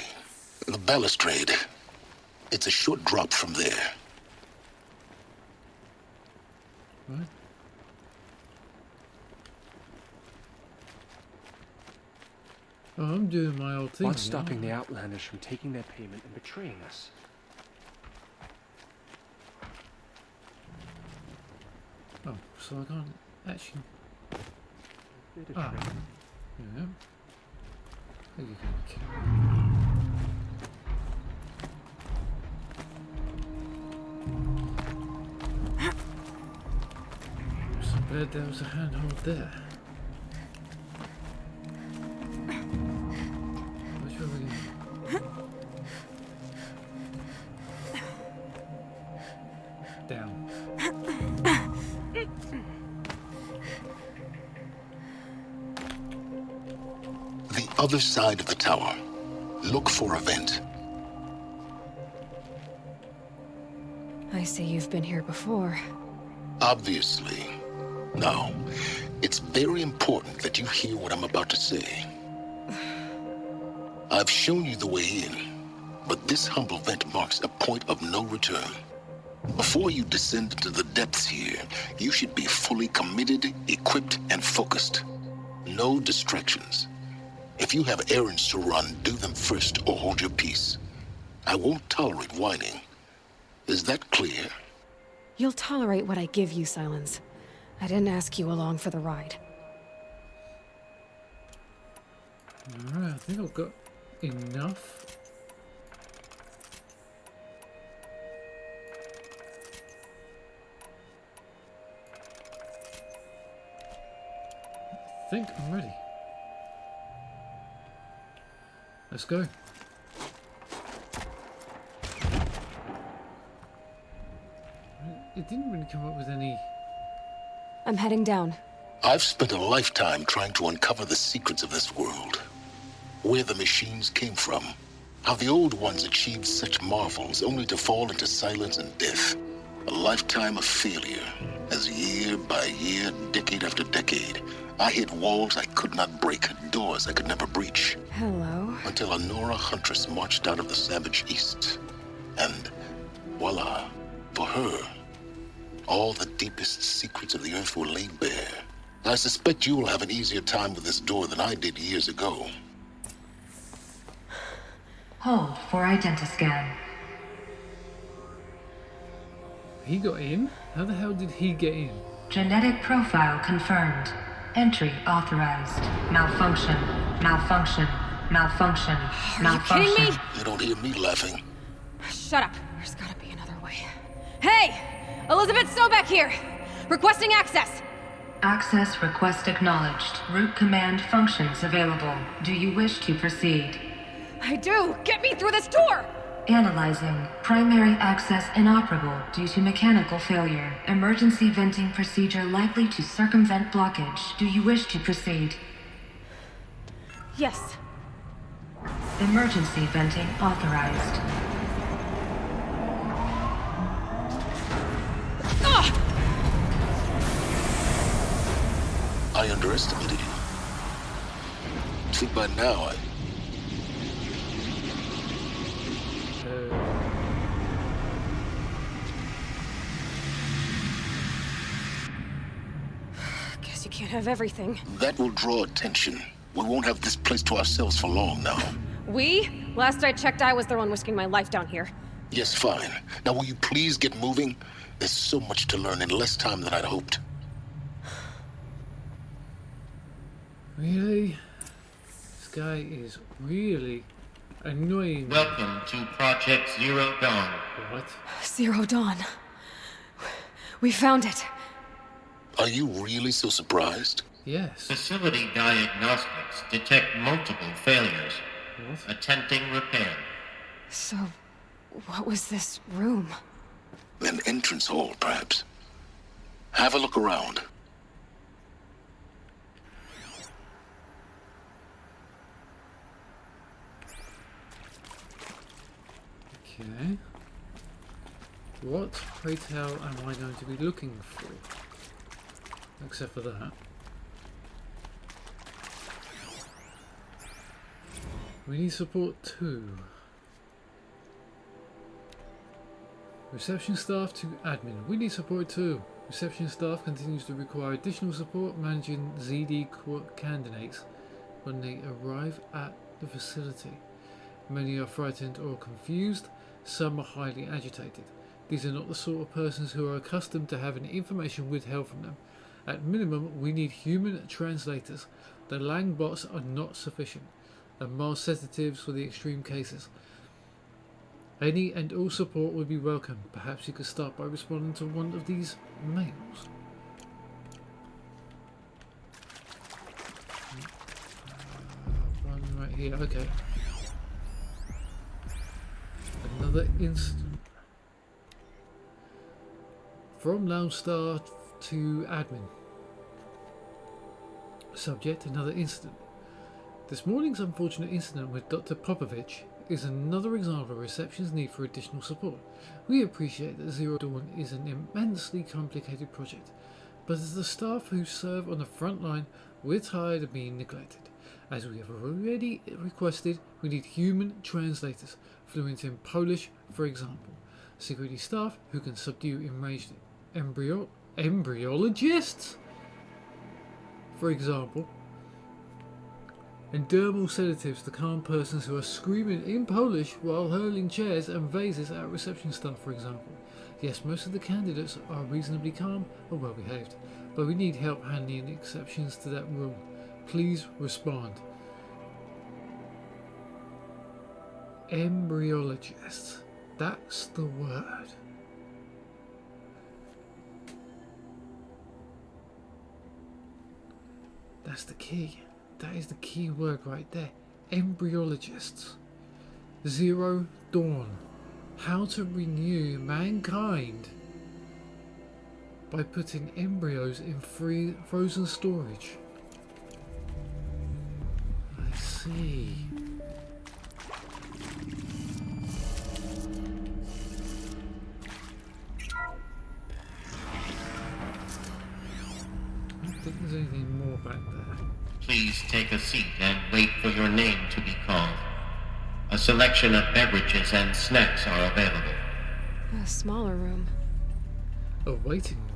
The balustrade. It's a short drop from there. What? Oh, I'm doing my old thing. What's stopping the Outlanders from taking their payment and betraying us? Oh, so I can't actually... Ah, yeah. I think you can kill. So bad there was a handhold there. Which way are we going? Down. The other side of the tower. Look for a vent. I see you've been here before. Obviously. Now, it's very important that you hear what I'm about to say. I've shown you the way in, but this humble vent marks a point of no return. Before you descend into the depths here, you should be fully committed, equipped, and focused. No distractions. If you have errands to run, do them first or hold your peace. I won't tolerate whining. Is that clear? You'll tolerate what I give you, Silence. I didn't ask you along for the ride. Alright, I think I've got enough. I think I'm ready. Let's go. It didn't really come up with any... I'm heading down. I've spent a lifetime trying to uncover the secrets of this world. Where the machines came from. How the old ones achieved such marvels only to fall into silence and death. A lifetime of failure. As year by year, decade after decade, I hit walls I could not break, doors I could never breach. Hello. Until a Nora huntress marched out of the savage east. And voila, for her, all the deepest secrets of the earth were laid bare. I suspect you'll have an easier time with this door than I did years ago. Hold for identiscan. He got in? How the hell did he get in? Genetic profile confirmed. Entry authorized. Malfunction. Malfunction. Malfunction. Malfunction. You kidding me? You don't hear me laughing. Shut up. There's gotta be another way. Hey! Elizabeth Sobeck here! Requesting access! Access request acknowledged. Root command functions available. Do you wish to proceed? I do! Get me through this door! Analyzing. Primary access inoperable due to mechanical failure. Emergency venting procedure likely to circumvent blockage. Do you wish to proceed? Yes. Emergency venting authorized. I underestimated you. See, by now, Guess you can't have everything. that will draw attention. We won't have this place to ourselves for long now. We? Last I checked, I was the one risking my life down here. Yes, fine. Now will you please get moving? There's so much to learn in less time than I'd hoped. Really? This guy is really annoying. Welcome to Project Zero Dawn. What? Zero Dawn. We found it. Are you really so surprised? Yes. Facility diagnostics detect multiple failures. What? Attempting repair. So, what was this room? An entrance hall, perhaps. Have a look around. Okay. What, pray tell, am I going to be looking for? Except for that. We need support too. Reception staff to admin. We need support too. Reception staff continues to require additional support managing ZD candidates when they arrive at the facility. Many are frightened or confused. Some are highly agitated. These are not the sort of persons who are accustomed to having information withheld from them. At minimum, we need human translators. The Lang bots are not sufficient. And mild sedatives for the extreme cases. Any and all support would be welcome. Perhaps you could start by responding to one of these mails. One right here, okay. Another incident. From Lounge Star to admin. Subject, another incident. This morning's unfortunate incident with Dr. Popovich is another example of reception's need for additional support. We appreciate that Zero Dawn is an immensely complicated project, but as the staff who serve on the front line, we're tired of being neglected. As we have already requested, we need human translators, fluent in Polish, for example. Security staff who can subdue enraged embryologists, for example. And dermal sedatives to calm persons who are screaming in Polish while hurling chairs and vases at reception staff, for example. Yes, most of the candidates are reasonably calm or well behaved, but we need help handling exceptions to that rule. Please respond. Embryologists. That's the word. That's the key. That is the key word right there. Embryologists. Zero Dawn. How to renew mankind by putting embryos in frozen storage. I see. I don't think there's anything more back there. Please take a seat and wait for your name to be called. A selection of beverages and snacks are available. A smaller room. A waiting room.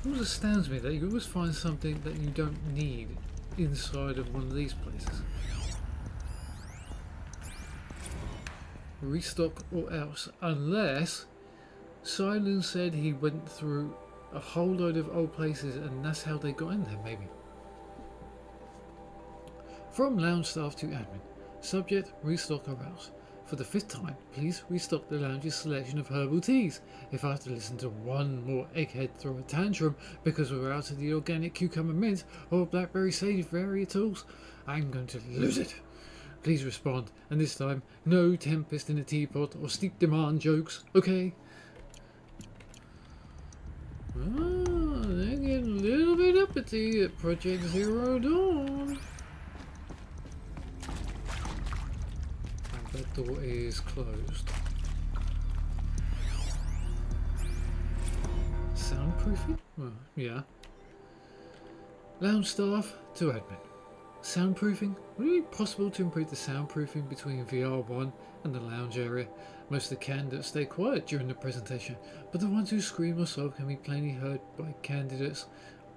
always astounds me that you always find something that you don't need inside of one of these places. Restock or else, unless Silence said he went through a whole load of old places and that's how they got in there, maybe. From lounge staff to admin. Subject, restock or else. For the 5th time, please restock the lounge's selection of herbal teas. If I have to listen to one more egghead throw a tantrum because we're out of the organic cucumber mint or blackberry sage varieties, I'm going to lose it. Please respond, and this time, no tempest in a teapot or steep demand jokes, okay? Ah, they're getting a little bit uppity at Project Zero Dawn. And that door is closed. Soundproofing? Well, yeah. Lounge staff to admin. Soundproofing? Would it be possible to improve the soundproofing between VR1 and the lounge area? Most of the candidates stay quiet during the presentation, but the ones who scream or sob can be plainly heard by candidates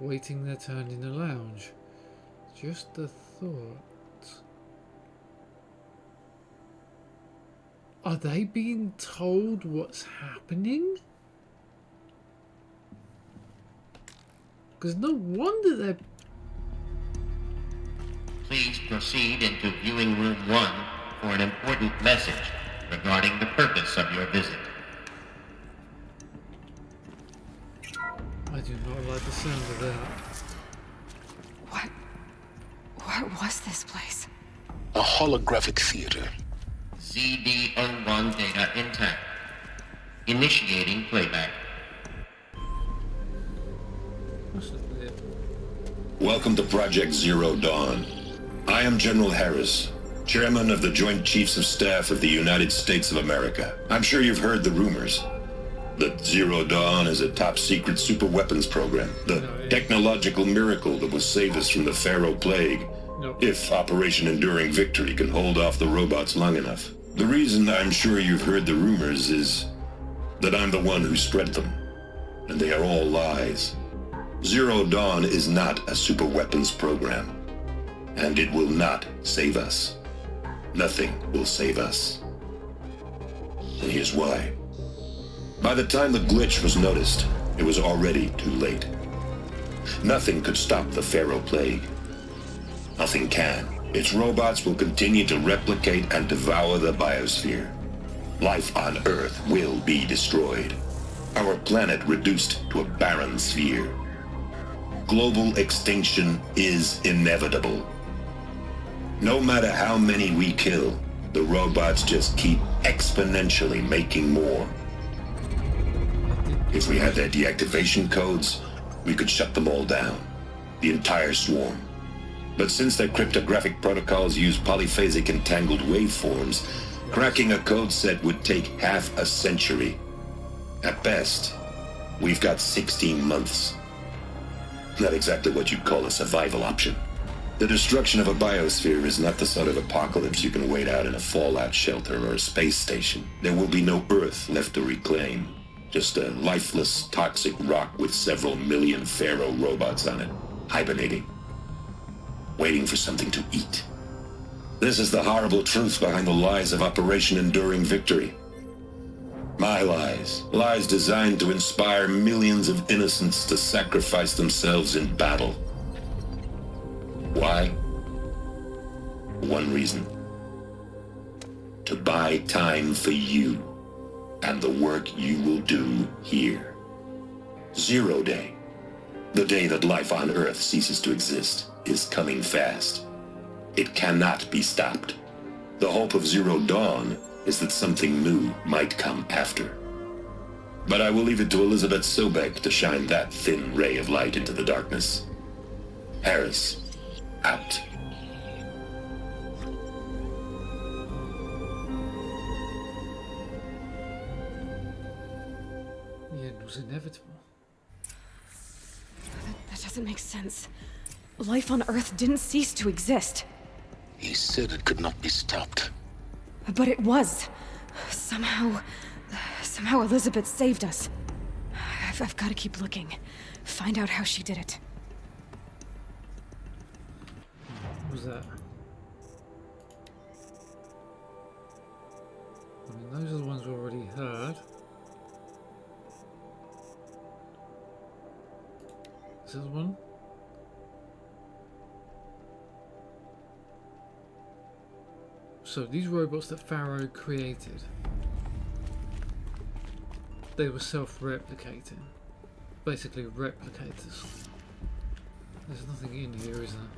waiting their turn in the lounge. Just a thought. Are they being told what's happening? Because no wonder they're... Please proceed into viewing room 1 for an important message regarding the purpose of your visit. I do not like the sound of that. What was this place? A holographic theater. CD01 data intact. Initiating playback. Welcome to Project Zero Dawn. I am General Harris, Chairman of the Joint Chiefs of Staff of the United States of America. I'm sure you've heard the rumors that Zero Dawn is a top-secret super-weapons program, the technological miracle that will save us from the Pharaoh Plague, if Operation Enduring Victory can hold off the robots long enough. The reason I'm sure you've heard the rumors is that I'm the one who spread them, and they are all lies. Zero Dawn is not a super-weapons program. And it will not save us. Nothing will save us. And here's why. By the time the glitch was noticed, it was already too late. Nothing could stop the Pharaoh Plague. Nothing can. Its robots will continue to replicate and devour the biosphere. Life on Earth will be destroyed. Our planet reduced to a barren sphere. Global extinction is inevitable. No matter how many we kill, the robots just keep exponentially making more. If we had their deactivation codes, we could shut them all down. The entire swarm. But since their cryptographic protocols use polyphasic entangled waveforms, cracking a code set would take half a century. At best, we've got 16 months. Not exactly what you'd call a survival option. The destruction of a biosphere is not the sort of apocalypse you can wait out in a fallout shelter or a space station. There will be no Earth left to reclaim. Just a lifeless, toxic rock with several million Pharaoh robots on it, hibernating, waiting for something to eat. This is the horrible truth behind the lies of Operation Enduring Victory. My lies. Lies designed to inspire millions of innocents to sacrifice themselves in battle. Why? One reason. To buy time for you and the work you will do here. Zero Day, the day that life on Earth ceases to exist, is coming fast. It cannot be stopped. The hope of Zero Dawn is that something new might come after. But I will leave it to Elizabeth Sobek to shine that thin ray of light into the darkness. Harris, out. The end was inevitable. That doesn't make sense. Life on Earth didn't cease to exist. He said it could not be stopped. But it was. Somehow Elizabeth saved us. I've got to keep looking. Find out how she did it. What was that? I mean, those are the ones we already heard. Is this one? So these robots that Pharaoh created, they were self-replicating. Basically replicators. There's nothing in here, is there?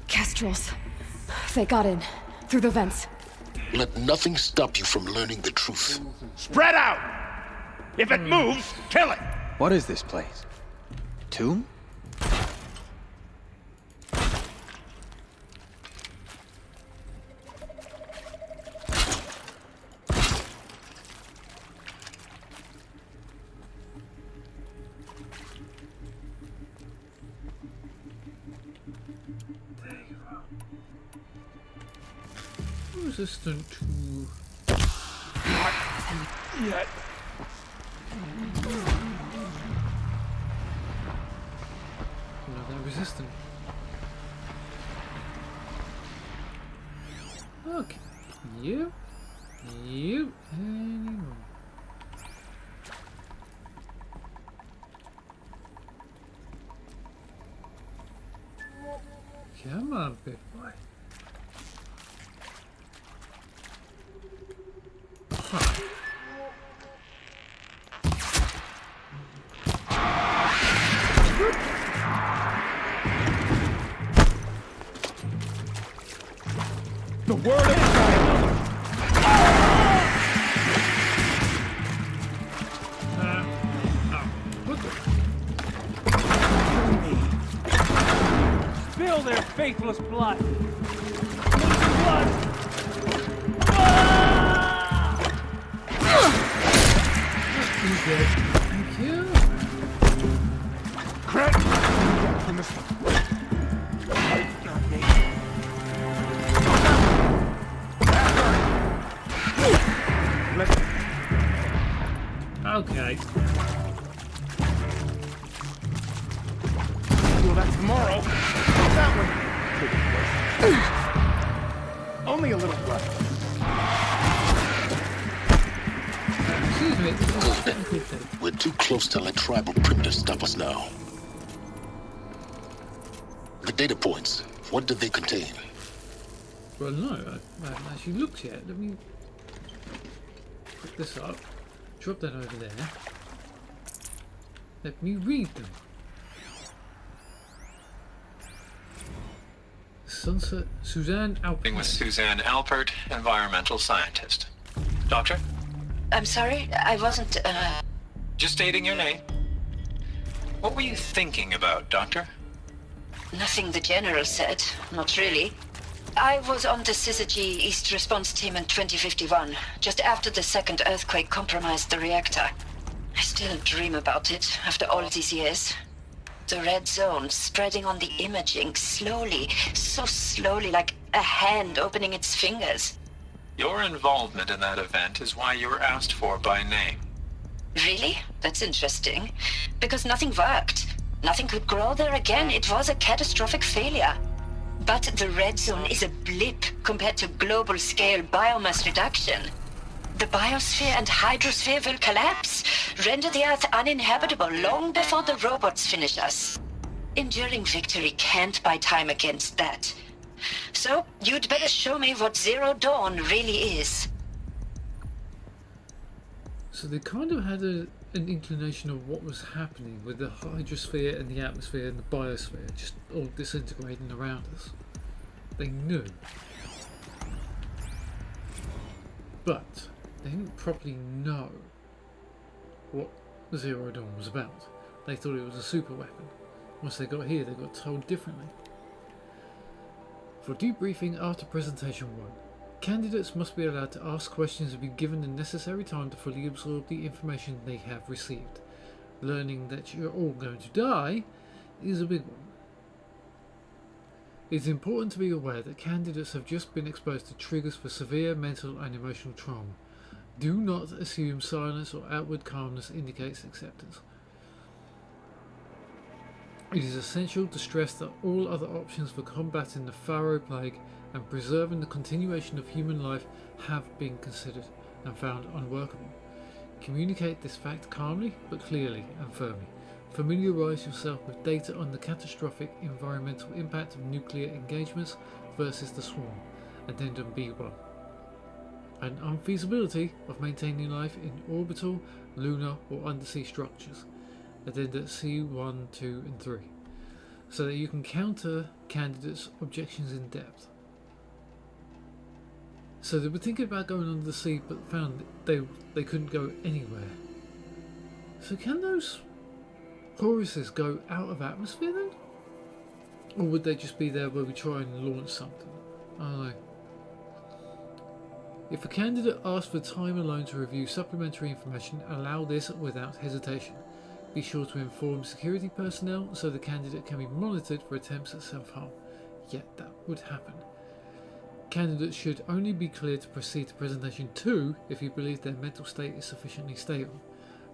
Kestrels. They got in. Through the vents. Let nothing stop you from learning the truth. Spread out! If it moves, kill it! What is this place? Tomb? Resistant to... Yet. No, they're resistant. Okay. You. Anymore. Come on, big boy. The word of God! Spill their faithless blood! Thank you. Crack! Okay. Well, that's tomorrow. That one. Only a little blood. Excuse me. We're too close to let tribal primitives stop us now. The data points, what do they contain? Well, no, I haven't actually looked yet. Let me pick this up. Drop that over there. Let me read them. Sunset Suzanne Alpert. With Suzanne Alpert, environmental scientist. Doctor? I'm sorry, I wasn't, Just stating your name. What were you thinking about, Doctor? Nothing the General said. Not really. I was on the Syzygy East Response Team in 2051, just after the second earthquake compromised the reactor. I still dream about it, after all these years. The red zone spreading on the imaging, slowly, so slowly, like a hand opening its fingers. Your involvement in that event is why you were asked for by name. Really? That's interesting. Because nothing worked. Nothing could grow there again. It was a catastrophic failure. But the red zone is a blip compared to global-scale biomass reduction. The biosphere and hydrosphere will collapse, render the Earth uninhabitable long before the robots finish us. Enduring victory can't buy time against that. So, you'd better show me what Zero Dawn really is. So they kind of had an inclination of what was happening with the hydrosphere and the atmosphere and the biosphere just all disintegrating around us. They knew. But they didn't properly know what Zero Dawn was about. They thought it was a super weapon. Once they got here, they got told differently. For debriefing after presentation 1, candidates must be allowed to ask questions and be given the necessary time to fully absorb the information they have received. Learning that you're all going to die is a big one. It is important to be aware that candidates have just been exposed to triggers for severe mental and emotional trauma. Do not assume silence or outward calmness indicates acceptance. It is essential to stress that all other options for combating the Pharaoh plague and preserving the continuation of human life have been considered and found unworkable. Communicate this fact calmly but clearly and firmly. Familiarise yourself with data on the catastrophic environmental impact of nuclear engagements versus the swarm. Addendum B1. And unfeasibility of maintaining life in orbital, lunar or undersea structures. Addenda C1, 2 and 3. So that you can counter candidates' objections in depth. So they were thinking about going under the sea but found that they couldn't go anywhere. So can those choruses go out of atmosphere then? Or would they just be there where we try and launch something? I don't know. If a candidate asks for time alone to review supplementary information, allow this without hesitation. Be sure to inform security personnel so the candidate can be monitored for attempts at self-harm. Yet that would happen. Candidates should only be cleared to proceed to presentation 2 if you believe their mental state is sufficiently stable.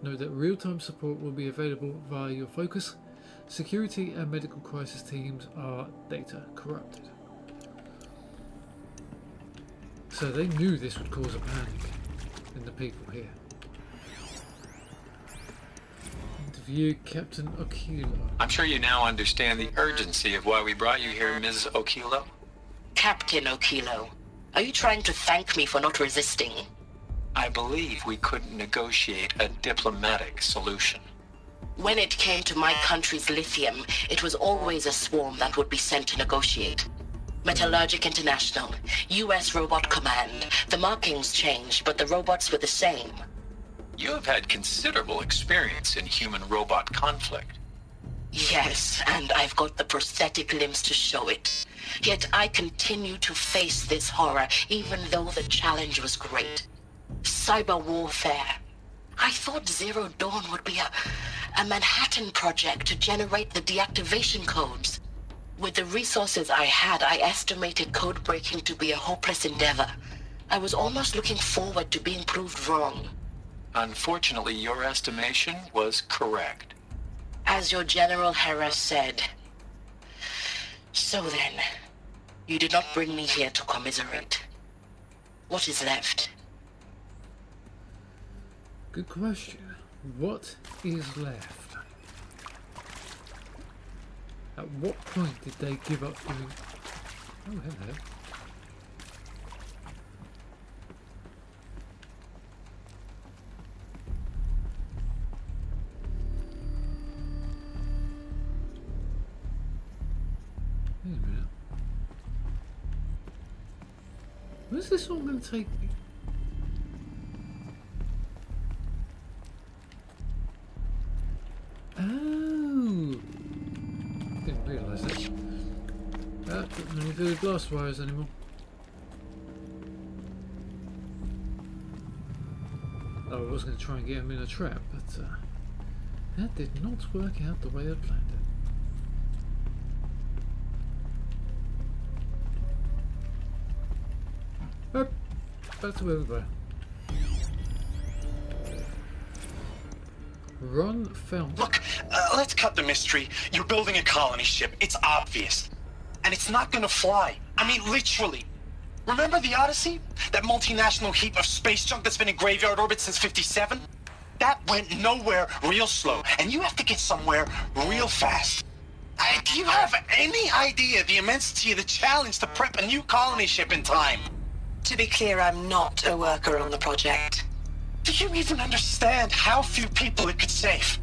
Note that real-time support will be available via your focus. Security and medical crisis teams are data corrupted. So they knew this would cause a panic in the people here. Interview Captain Okilo. I'm sure you now understand the urgency of why we brought you here, Ms. Okilo. Captain Okilo, are you trying to thank me for not resisting? I believe we couldn't negotiate a diplomatic solution. When it came to my country's lithium, it was always a swarm that would be sent to negotiate. Metallurgic International, US Robot Command. The markings changed, but the robots were the same. You have had considerable experience in human-robot conflict. Yes, and I've got the prosthetic limbs to show it. Yet I continue to face this horror, even though the challenge was great. Cyber warfare. I thought Zero Dawn would be a Manhattan project to generate the deactivation codes. With the resources I had, I estimated code breaking to be a hopeless endeavor. I was almost looking forward to being proved wrong. Unfortunately, your estimation was correct. As your General Harris said. So then, you did not bring me here to commiserate. What is left? Good question. What is left? At what point did they give up doing... Oh, hello. Wait a minute. Where's this all going to take me? Oh! Didn't realise that. Don't need the glass wires anymore. I was going to try and get him in a trap, but that did not work out the way I planned it. Oh, back to where we were. Ron Felton. Look, let's cut the mystery. You're building a colony ship. It's obvious. And it's not gonna fly. I mean, literally. Remember the Odyssey? That multinational heap of space junk that's been in graveyard orbit since 57? That went nowhere real slow. And you have to get somewhere real fast. Do you have any idea the immensity of the challenge to prep a new colony ship in time? To be clear, I'm not a worker on the project. Do you even understand how few people it could save?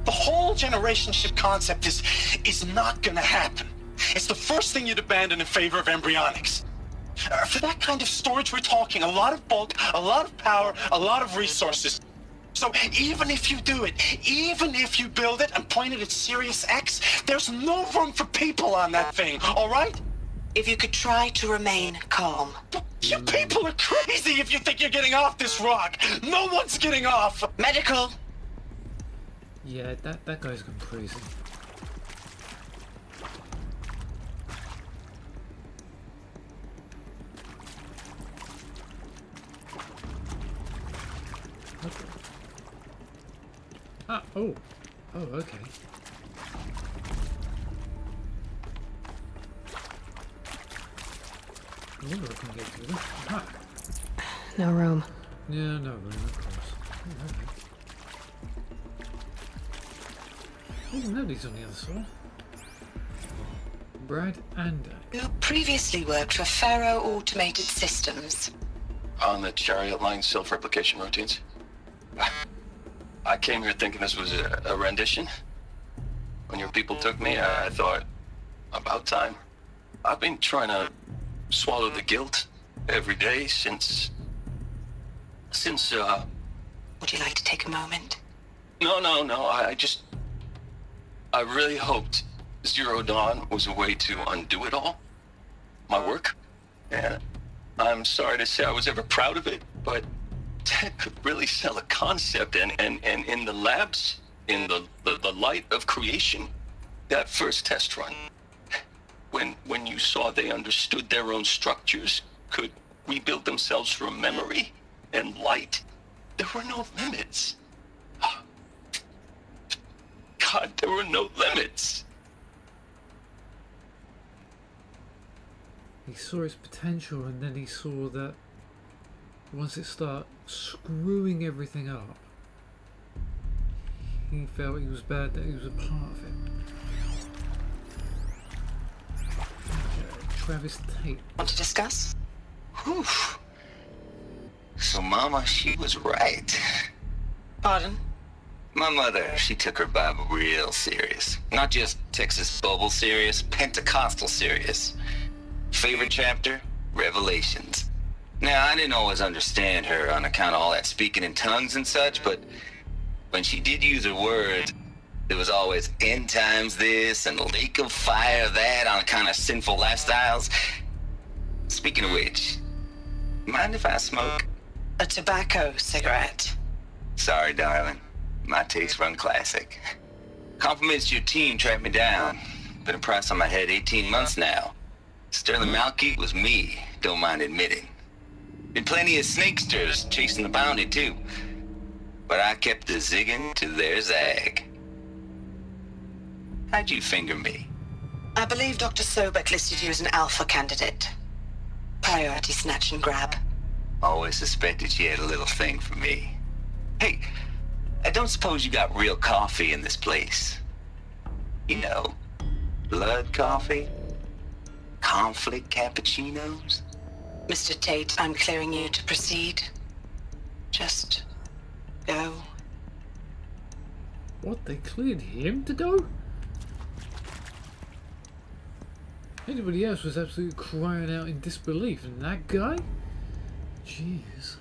The whole generation ship concept is not gonna happen. It's the first thing you'd abandon in favor of embryonics. For that kind of storage, we're talking a lot of bulk, a lot of power, a lot of resources. So even if you do it, even if you build it and point it at Sirius X, there's no room for people on that thing, all right? If you could try to remain calm. You people are crazy if you think you're getting off this rock. No one's getting off. Medical. Yeah, that guy's gone crazy. Ah, oh. Oh, okay. I wonder if I can get through this. Aha. No room. Yeah, no room, of course. Oh, okay. Oh, nobody's on the other side. Brad and You previously worked for Faro Automated Systems. On the chariot line self-replication routines. I came here thinking this was a rendition. When your people took me, I thought, about time. I've been trying to swallow the guilt every day since... Would you like to take a moment? No, I really hoped Zero Dawn was a way to undo it all. My work. And I'm sorry to say I was ever proud of it, but Ted could really sell a concept, and in the labs, in the light of creation, that first test run, when you saw they understood their own structures, could rebuild themselves from memory and light, there were no limits. God, there were no limits. he saw its potential, and then he saw that once it started screwing everything up, he felt he was bad that he was a part of it. Travis Tate. Want to discuss? Whew. So Mama, she was right. Pardon? My mother, she took her Bible real serious. Not just Texas Bible serious, Pentecostal serious. Favorite chapter? Revelations. Now, I didn't always understand her on account of all that speaking in tongues and such, but when she did use her words, there was always end times this and lake of fire that on account of sinful lifestyles. Speaking of which, mind if I smoke? A tobacco cigarette. Sorry, darling. My taste run classic. Compliments to your team tracked me down. Been a price on my head 18 months now. Sterling Malkeet was me, don't mind admitting. Been plenty of snakesters chasing the bounty too. But I kept the zigging to their zag. How'd you finger me? I believe Dr. Sobek listed you as an alpha candidate. Priority snatch and grab. Always suspected she had a little thing for me. Hey, I don't suppose you got real coffee in this place. You know, blood coffee? Conflict cappuccinos? Mr. Tate, I'm clearing you to proceed. Just go. What, they cleared him to go? Anybody else was absolutely crying out in disbelief, and that guy? Jeez.